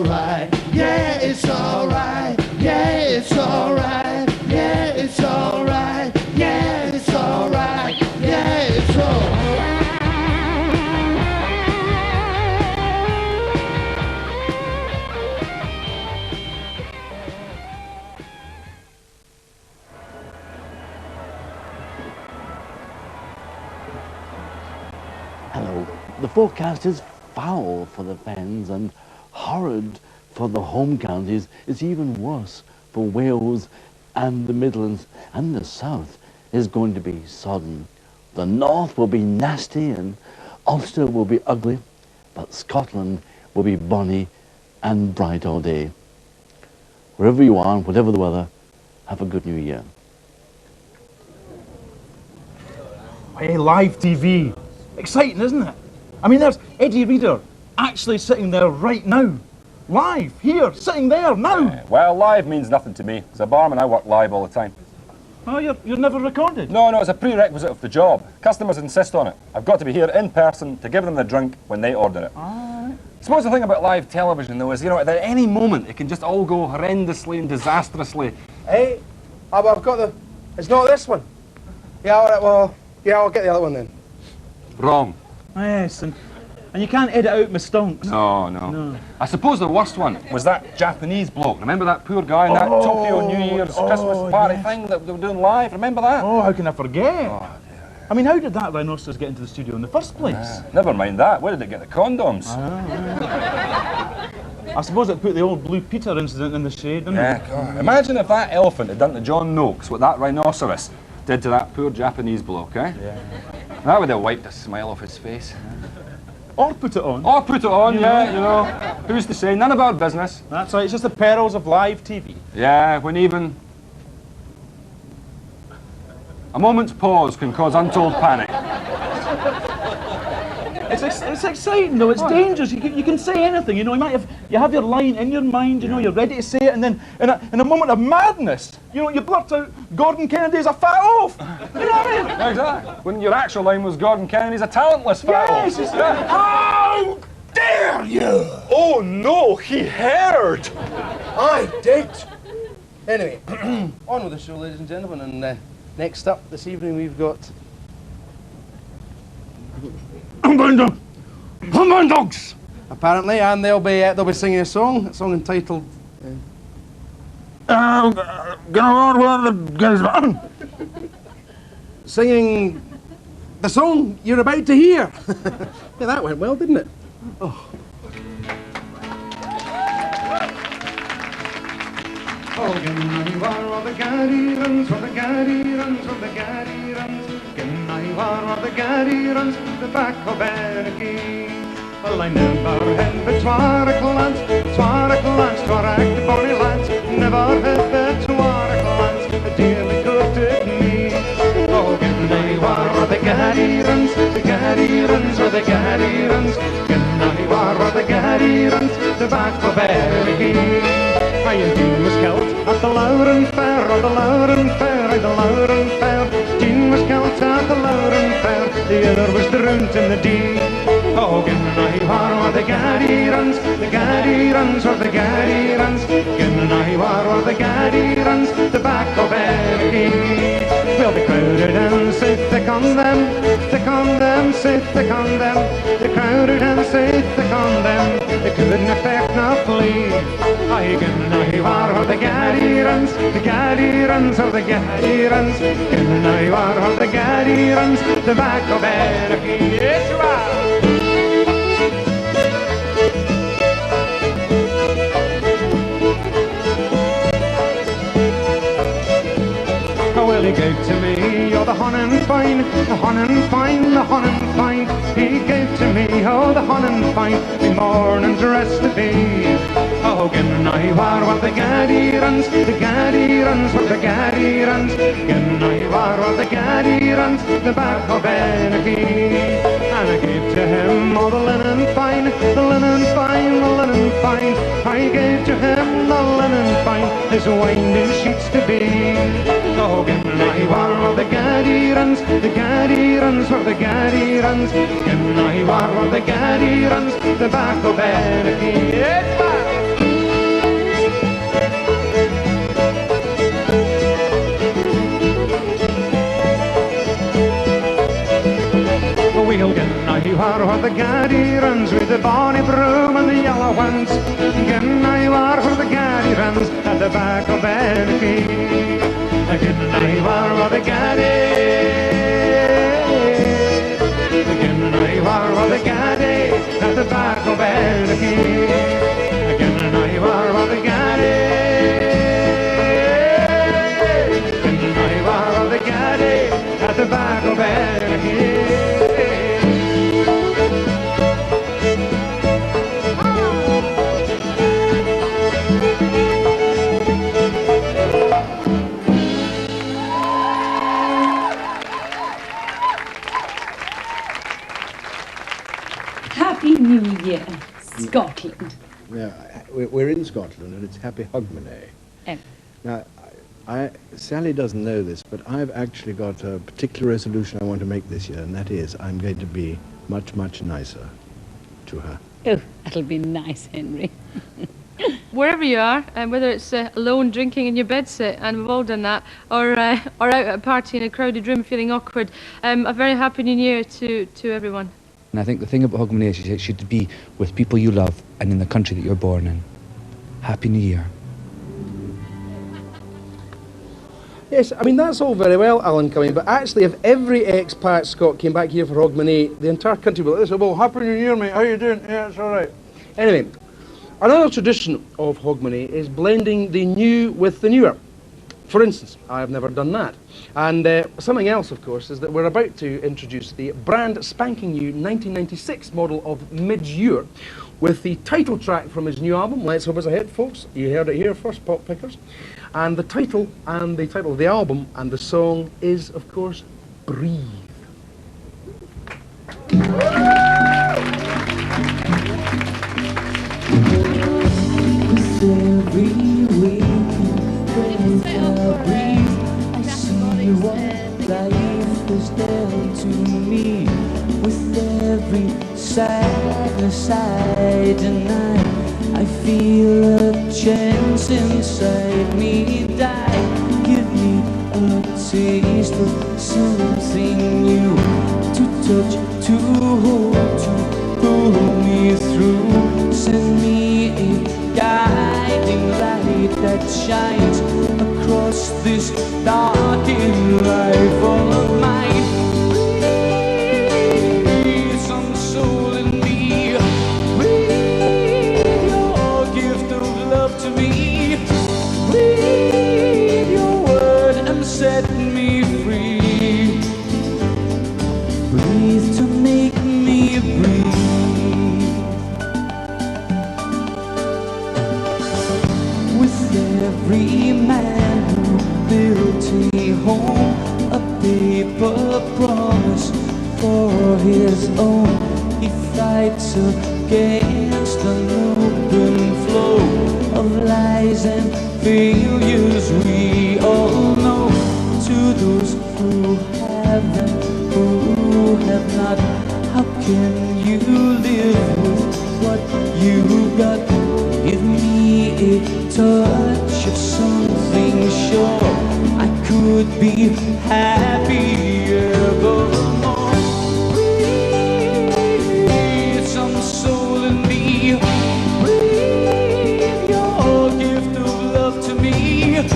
alright. Yeah, it's alright. Yeah, it's alright. Yeah, it's alright. Yeah, it's alright. Yeah, it's alright. Hello. The forecast is foul for the fens and horrid for the home counties. It's even worse for Wales and the Midlands, and the south is going to be sodden. The north will be nasty and Ulster will be ugly, but Scotland will be bonny and bright all day. Wherever you are, whatever the weather, have a good new year. Hey, live TV. Exciting, isn't it? I mean, there's Eddie Reader actually sitting there right now. Live, here, sitting there, now. Well, live means nothing to me. As a barman, I work live all the time. Oh, you're never recorded? No, it's a prerequisite of the job. Customers insist on it. I've got to be here in person to give them the drink when they order it. I suppose the thing about live television, though, is, at any moment, it can just all go horrendously and disastrously. Hey, but I've got the... It's not this one. Yeah, all right, well, yeah, I'll get the other one then. Wrong. Yes, and you can't edit out my stonks. No. I suppose the worst one was that Japanese bloke. Remember that poor guy in that Tokyo New Year's Christmas party thing that they were doing live? Remember that? Oh, how can I forget? I mean, how did that rhinoceros get into the studio in the first place? Never mind that. Where did it get the condoms? I suppose it put the old Blue Peter incident in the shade, didn't it? God. Imagine if that elephant had done to John Noakes what that rhinoceros did to that poor Japanese bloke, eh? Yeah. That would have wiped a smile off his face. Or put it on. Or put it on, Who's to say? None of our business. That's right, it's just the perils of live TV. Yeah, when even a moment's pause can cause untold panic. It's exciting though, it's dangerous. You can say anything, you have your line in your mind, you're ready to say it, and then in a moment of madness, you blurt out, Gordon Kennedy's a fat oaf! You know what I mean? Exactly. When your actual line was, Gordon Kennedy's a talentless fat oaf. Yes, how dare you! Oh no, he heard! I did! Anyway, on with the show, ladies and gentlemen, and next up this evening we've got... Dogs! Apparently, and they'll be singing a song entitled. Singing the song you're about to hear. Yeah, that went well, didn't it? Oh. Oh, Ginnaywar, the Gaddy runs, the Gaddy runs, the Gaddy runs. Ginnaywar, the Gaddy runs, the back of Berkey. Well, I never had but twar a glance, twar act bonny lads. Never had but twar a glance, a dearly courted me. Oh, Ginnaywar, the Gaddy runs, the Gaddy runs, the Gaddy runs. Ginnaywar, the Gaddy runs, the back of Berkey. I Jean was killed at the Lauren Fair, at the Lauren Fair, at the Lauren Fair. Jean was killed at the Lauren Fair, the other was drowned in the Dee. Oh, Ginnaywar, the Gaddy runs, the Gaddy runs, or the Gaddy runs. Ginnaywar, the Gaddy runs, the back of Berkey. We'll be crowded and sit thick on them, thick on them, sit thick on them. They're crowded and sit thick on them, they couldn't affect no flee. I Ginnaywar, the Gaddy runs, the Gaddy runs, or the Gaddy runs. Ginnaywar, the Gaddy runs, the back of Berkey. Yes, you are. Well, he gave to me, oh, the honnin' fine, the honnin' fine, the honnin' fine. He gave to me, oh, the honnin' fine, me morning dress to be. Oh, Ginnaywar, what the Gaddy runs, the Gaddy runs, what the Gaddy runs. Ginnaywar, what the Gaddy runs, the back of Berkey. And I gave to him all the linen fine, the linen fine, the linen fine. I gave to him the linen fine, his winding sheets to be. Oh, Ginnaywar, the Gaddy runs, the Gaddy runs, where the Gaddy runs. Ginnaywar, the Gaddy runs, the back of Berkey. It's back. the Gaddy runs with the bonny broom and the yellow ones. Again I war for the Gaddy runs at the back of Benny. Again I war for the Gaddy. Again I war for the Gaddy at the back of Benny. Again I war for the Gaddy. Again I war for the Gaddy at the back of Benny. Happy New Year, Scotland. Yeah, we're in Scotland and it's Happy Hogmanay. Now, Sally doesn't know this, but I've actually got a particular resolution I want to make this year, and that is I'm going to be much, much nicer to her. Oh, that'll be nice, Henry. Wherever you are, whether it's alone drinking in your bedsit, and we've all done that, or out at a party in a crowded room feeling awkward, a very happy New Year to everyone. And I think the thing about Hogmanay is you should be with people you love and in the country that you're born in. Happy New Year. Yes, I mean, that's all very well, Alan coming, but actually if every expat Scot came back here for Hogmanay, the entire country would be like this. Well, Happy New Year, mate, how you doing? Yeah, it's all right. Anyway, another tradition of Hogmanay is blending the new with the newer. For instance, I've never done that. And something else, of course, is that we're about to introduce the brand spanking new 1996 model of Midge with the title track from his new album, Let's Hope It's a Hit, folks. You heard it here first, Pop Pickers. And the title of the album and the song is, of course, Breathe. Every waking breath I breathe, I see what life has dealt to me. With every sadness I deny, I feel a chance inside me die. Give me a taste of something new, to touch, to hold, to pull me through. Send me a guiding light that shines across this darkened life of mine. Breathe some soul in me. Breathe your gift of love to me. Breathe your word and set me free. Breathe to make me breathe. Every man who built a home, a paper promise for his own, he fights against an open flow of lies and failures we all know. To those who have and who have not, how can you live with what you got? Give me a touch of something sure, I could be happier evermore. Breathe some soul in me. Breathe your gift of love to me.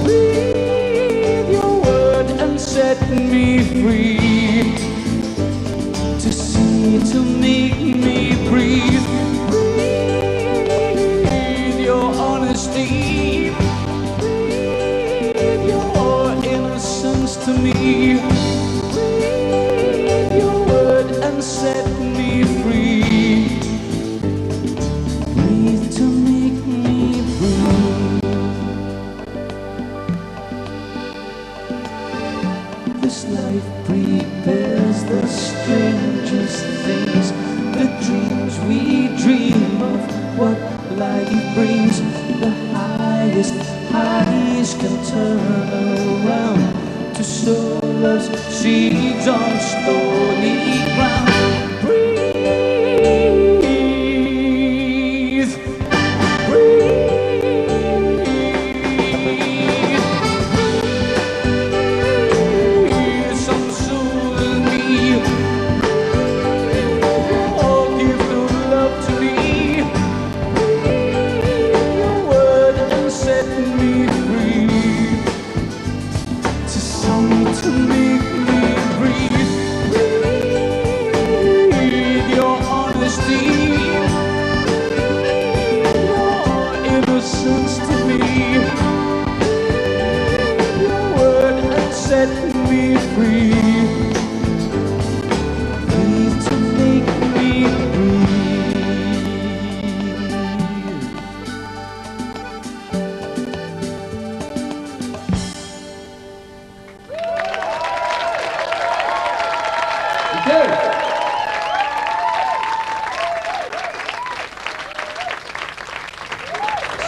Breathe your word and set me free. To see, to make me breathe. Breathe your innocence to me. Breathe your word and set me free. Breathe to make me breathe. This life prepares the strangest things, the dreams we dream of, what life brings. The highest highs can turn around to sow love's seeds on stony ground. Breathe, breathe some soul in me.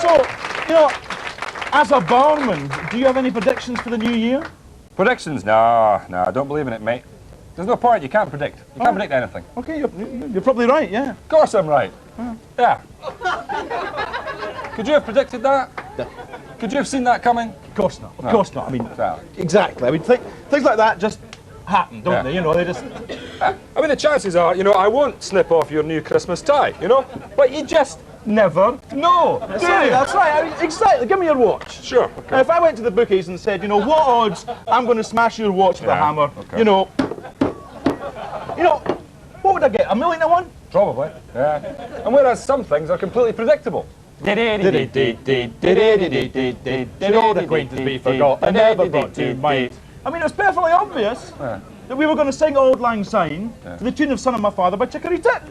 So, you know, as a barman, do you have any predictions for the new year? Predictions? No, I don't believe in it, mate. There's no point, you can't predict. You can't predict anything. Okay, you're probably right, yeah. Of course I'm right. Yeah. Could you have predicted that? Could you have seen that coming? Of course not. Of No. course not. I mean, exactly. I mean, things like that just happen, don't Yeah. they? You know, they just. I mean, the chances are, you know, I won't snip off your new Christmas tie, you know? But you just never know. That's right. That's right. I mean, exactly. Give me your watch. Sure. Now, if I went to the bookies and said, you know, what odds I'm going to smash your watch with a Yeah, hammer, okay. you know, what would I get? 1,000,000 to 1? Probably, yeah. And whereas some things are completely predictable. Should old acquaintance be forgot and never brought to mind? I mean, it was perfectly obvious that we were going to sing Auld Lang Syne to the tune of Son of My Father by Chicory Tip.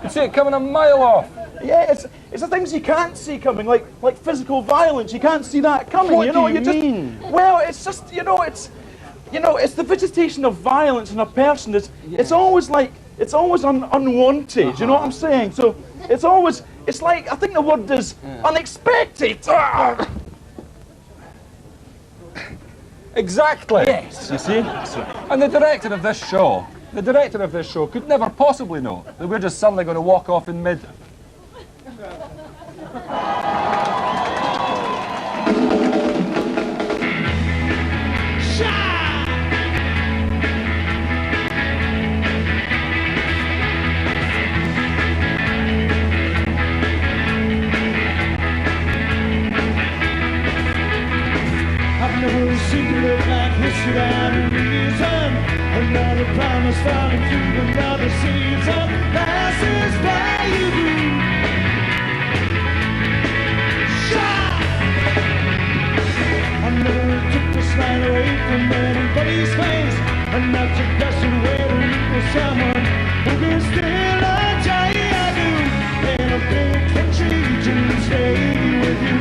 You see it coming a mile off. Yeah, it's the things you can't see coming, like physical violence. You can't see that coming. What you know, do you mean? Well, it's just it's the visitation of violence in a person. It's always unwanted. You know what I'm saying? So it's like, I think the word is unexpected. Exactly. Yes, you see? And the director of this show could never possibly know that we're just suddenly going to walk off in mid. I've never seen you look like this without a reason. Another promise falling through another season. Passes by you. Shot! I never took this line away from anybody's face. And not your blessed way to equal someone who can still enjoy you. In a big country to stay with you.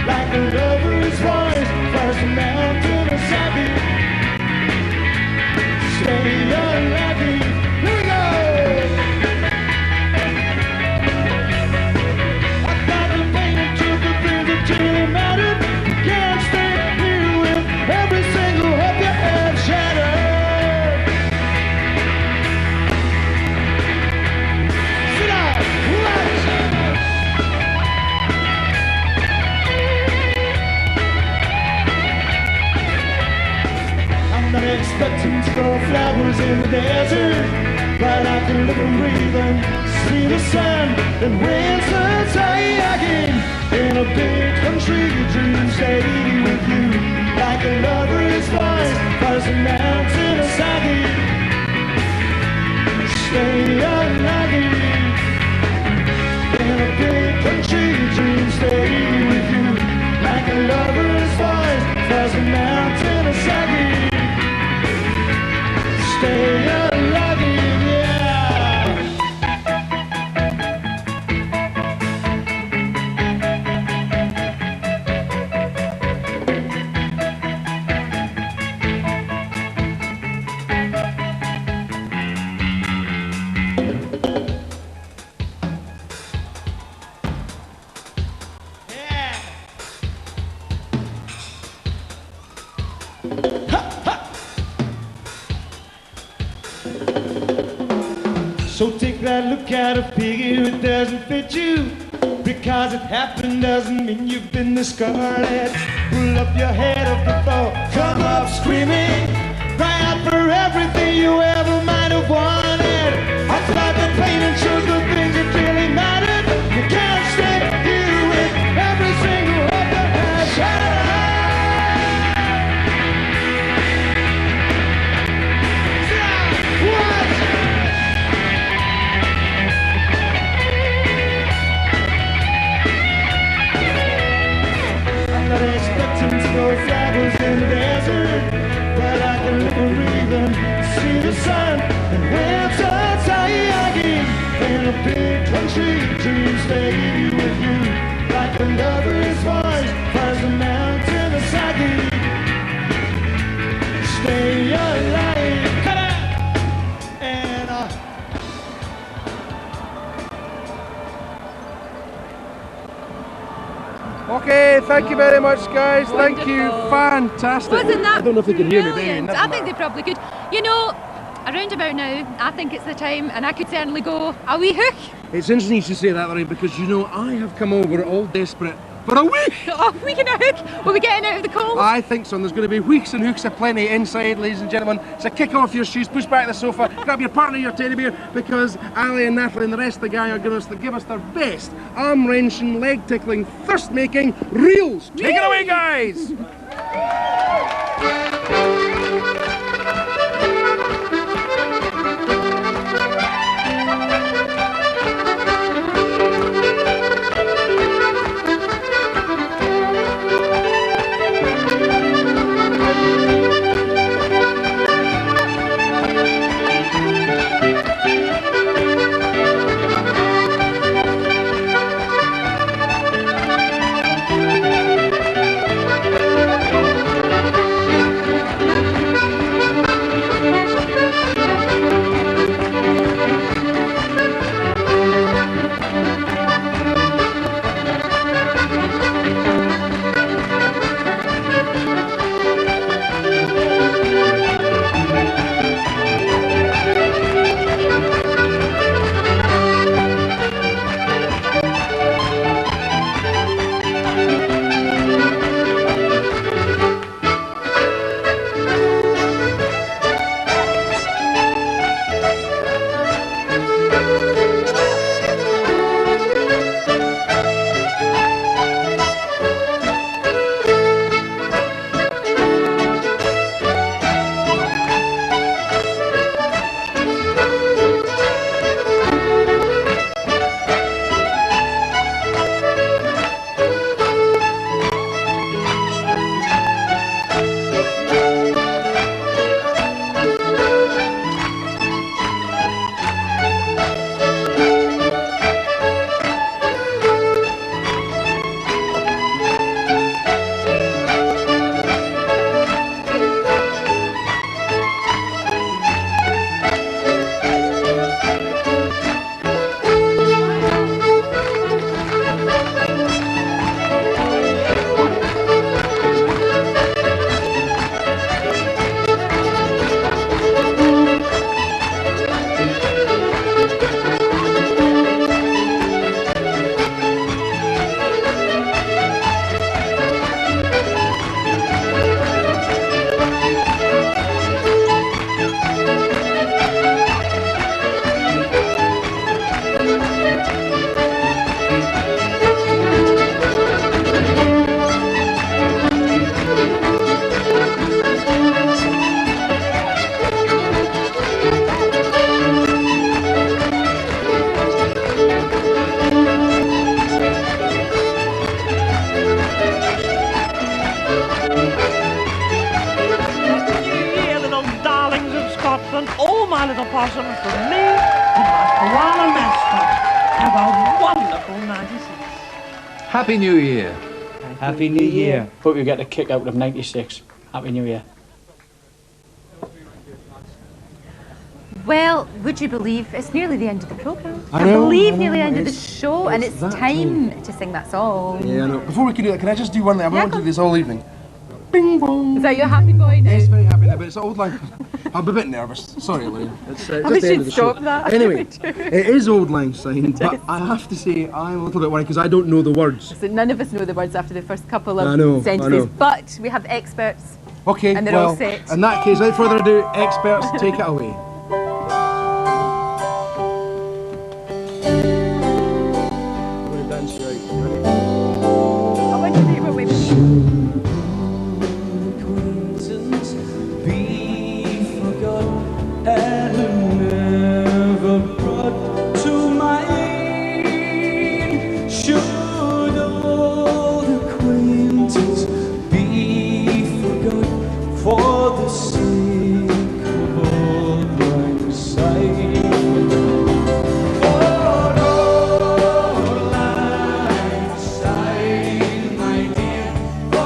Like a lover's voice, first a mountain of Sabi. Stay unlucky. Here we go. I got the pain and took the things that truly mattered. Can't stay here with every single hope you have shattered. Sit down. Watch. I'm not expecting to grow flowers in the desert, but I can look and breathe and see the sun. And when sun's again in a big country, dreams stay with you like a lover's voice, first a mountain of Sagi. Stay unlucky in a big country, dreams stay with you like a lover's voice, first a mountain of Sagi. Stay unlucky, yeah. So take that look at a figure, it doesn't fit you. Because it happened doesn't mean you've been discarded. Pull up your head off the floor, come up screaming. Cry out for everything you ever might have wanted. I thought the pain and chose the things that really mattered. You can't stay here with every single hope that has shattered. I'm not expecting to go flowers in the desert, but I can look and breathe and see the sun. And when Okay, thank you very much, guys. Thank you. Fantastic. Wasn't that I don't know if they can hear me, but anyway, brilliant? never I mind. think they probably could. You know, around about now, I think it's the time, and I could certainly go a wee hook. It's interesting you should say that, Larry, because you know I have come over all desperate for a week. Oh, we can a hook. Will we getting out of the cold? I think so, and there's going to be weeks and hooks aplenty inside, ladies and gentlemen. So kick off your shoes, push back the sofa, grab your partner, your teddy bear, because Ali and Natalie and the rest of the gang are going to give us their best arm-wrenching, leg-tickling, thirst-making reels. Take it away, guys! all my little possums from me and my koala mascot. Have a wonderful 96. Happy New Year. Happy New Year. Hope you get a kick out of 96. Happy New Year. Well, would you believe it's nearly the end of the programme? I know, believe nearly the end of the show, and it's it's that time to sing that song. Yeah, I know. Before we can do that, can I just do one thing? I've been wanting to do this all evening. Bing bong. Is that your happy boy now? Yes, very happy now, but it's old lang. I'm a bit nervous. Sorry, Elaine. It's I just wish the end you'd of the show. stop that. Anyway, it is old lang syne, but I have to say I'm a little bit worried because I don't know the words. So none of us know the words after the first couple I know, of I sentences, know. but we have experts. Okay, and they're well, all set. in that case, without further ado, experts, take it away. I want you to do it with Be forgot and never brought to mind. Should old acquaintance be forgot for the sake of old lang syne? For old lang syne, my dear, for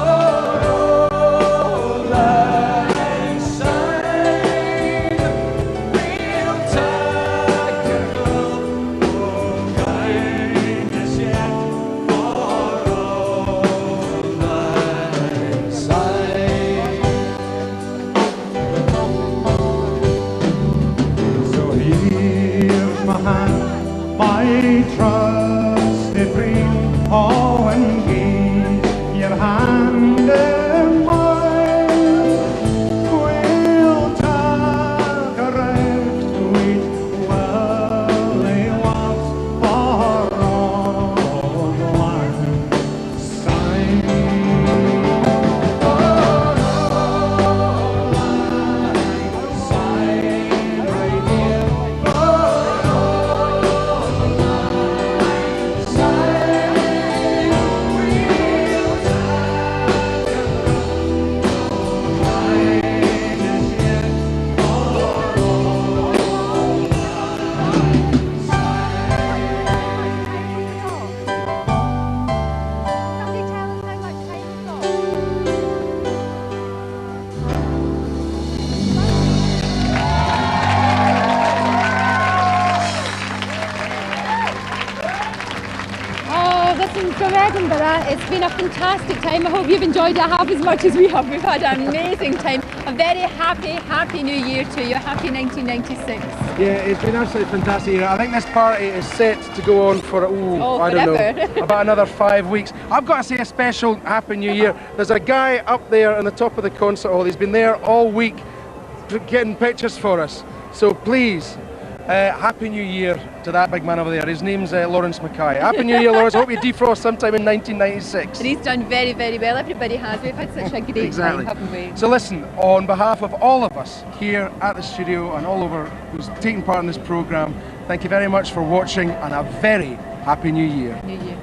Edinburgh. It's been a fantastic time. I hope you've enjoyed it half as much as we have. We've had an amazing time. A very happy New Year to you. Happy 1996. Yeah, it's been absolutely fantastic. I think this party is set to go on for, I don't know, about another 5 weeks. I've got to say a special Happy New Year. There's a guy up there on the top of the concert hall. He's been there all week getting pictures for us. So please, Happy New Year to that big man over there. His name's Lawrence Mackay. Happy New Year, Lawrence. I hope you defrost sometime in 1996. And he's done very well. Everybody has. We've had such a great time, haven't we? So listen, on behalf of all of us here at the studio and all over who's taking part in this programme, thank you very much for watching and a very Happy New Year. New Year.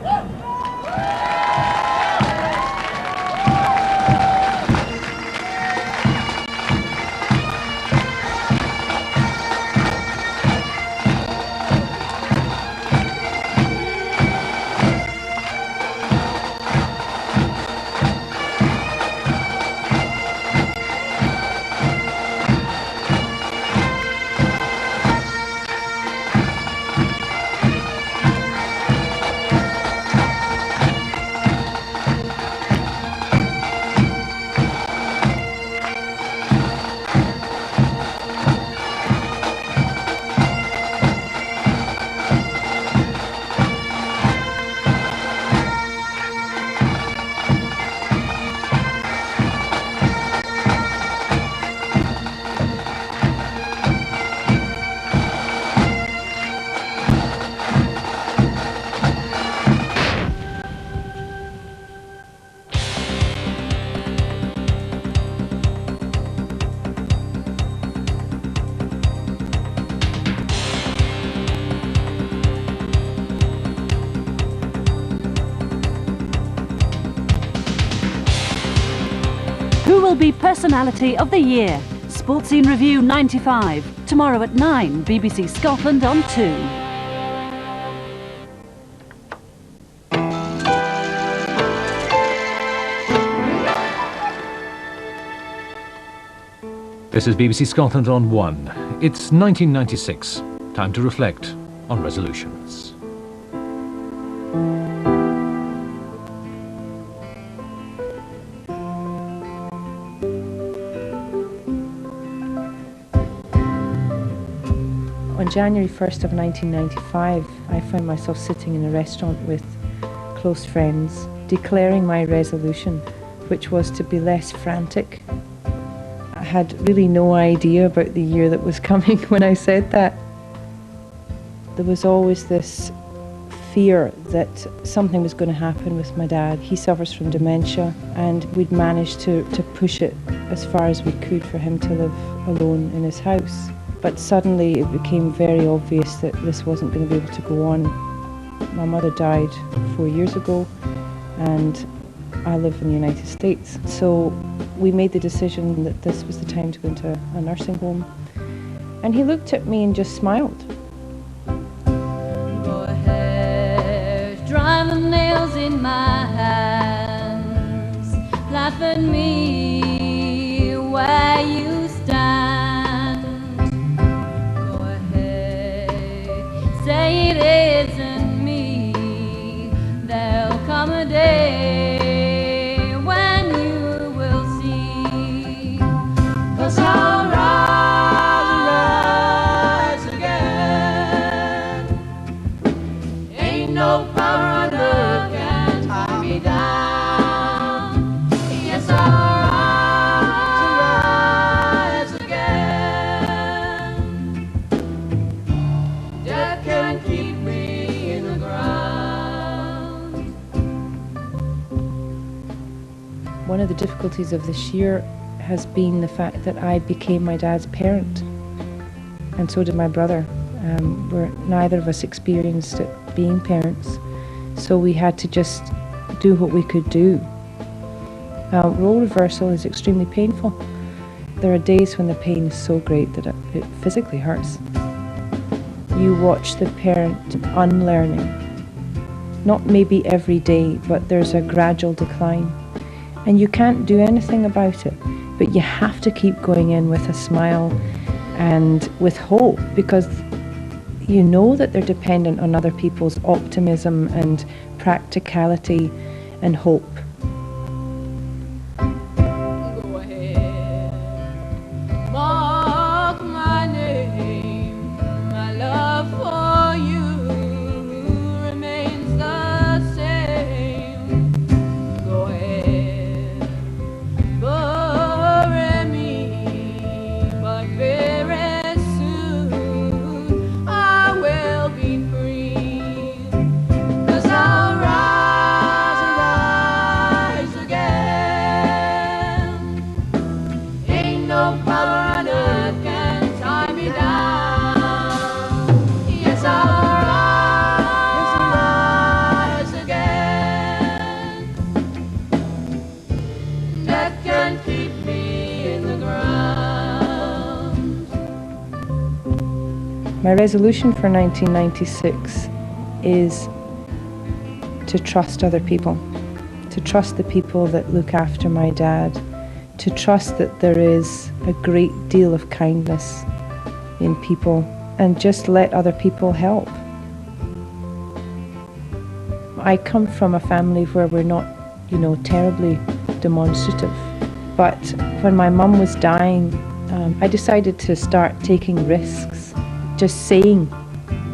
Who will be Personality of the Year? Sports Scene Review 95. Tomorrow at 9, BBC Scotland on 2. This is BBC Scotland on 1. It's 1996. Time to reflect on resolutions. On January 1st of 1995, I found myself sitting in a restaurant with close friends, declaring my resolution, which was to be less frantic. I had really no idea about the year that was coming when I said that. There was always this fear that something was going to happen with my dad. He suffers from dementia, and we'd managed to push it as far as we could for him to live alone in his house. But suddenly it became very obvious that this wasn't going to be able to go on. My mother died 4 years ago, and I live in the United States. So we made the decision that this was the time to go into a nursing home. And he looked at me and just smiled. Your hair's driving nails in my hands. Laugh at me where you stand. Say it isn't me. There'll come a day when you will see. 'Cause I'll rise again. Ain't no power on earth can tie me down. Yes, I'll rise again. Death can't keep me in the ground. One of the difficulties of this year has been the fact that I became my dad's parent, and so did my brother. Neither of us experienced it being parents, so we had to just do what we could do. Role reversal is extremely painful. There are days when the pain is so great that it physically hurts. You watch the parent unlearning, not maybe every day, but there's a gradual decline, and you can't do anything about it, but you have to keep going in with a smile and with hope, because you know that they're dependent on other people's optimism and practicality and hope. Mark my name, my love for you remains the same. Go ahead, bury me, but very soon I will be free. 'Cause I'll rise again. Ain't no power on earth can tie me down. Yes, I'll rise again. Death can keep me in the ground. My resolution for 1996 is to trust other people, to trust the people that look after my dad, to trust that there is a great deal of kindness in people, and just let other people help. I come from a family where we're not, terribly demonstrative. But when my mum was dying, I decided to start taking risks, just saying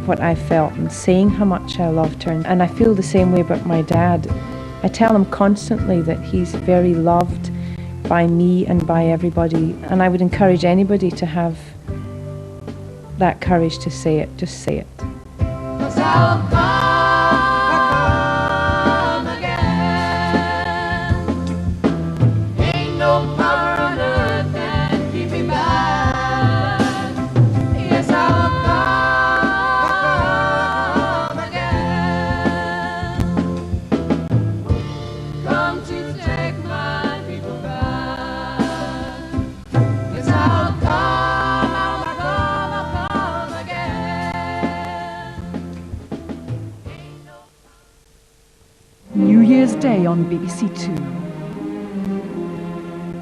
what I felt and saying how much I loved her. And I feel the same way about my dad. I tell him constantly that he's very loved by me and by everybody, and I would encourage anybody to have that courage to say it. Just say it. 'Cause I'll come again. Ain't no power on earth can keep me back. Yes, I'll come again. Come to take my people back. Yes, I'll come again. New Year's Day on BBC Two.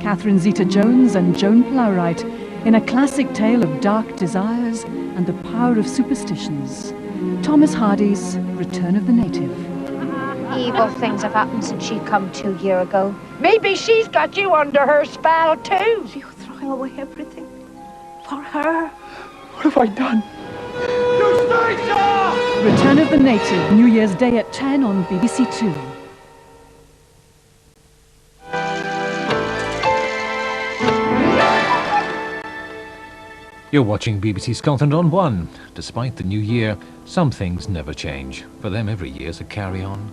Catherine Zeta-Jones and Joan Plowright in a classic tale of dark desires and the power of superstitions. Thomas Hardy's Return of the Native. Evil things have happened since she come 2 years ago. Maybe she's got you under her spell too. You throw away everything for her. What have I done? Return of the Native, New Year's Day at 10 on BBC Two. You're watching BBC Scotland on One. Despite the new year, some things never change. For them, every year's a carry-on.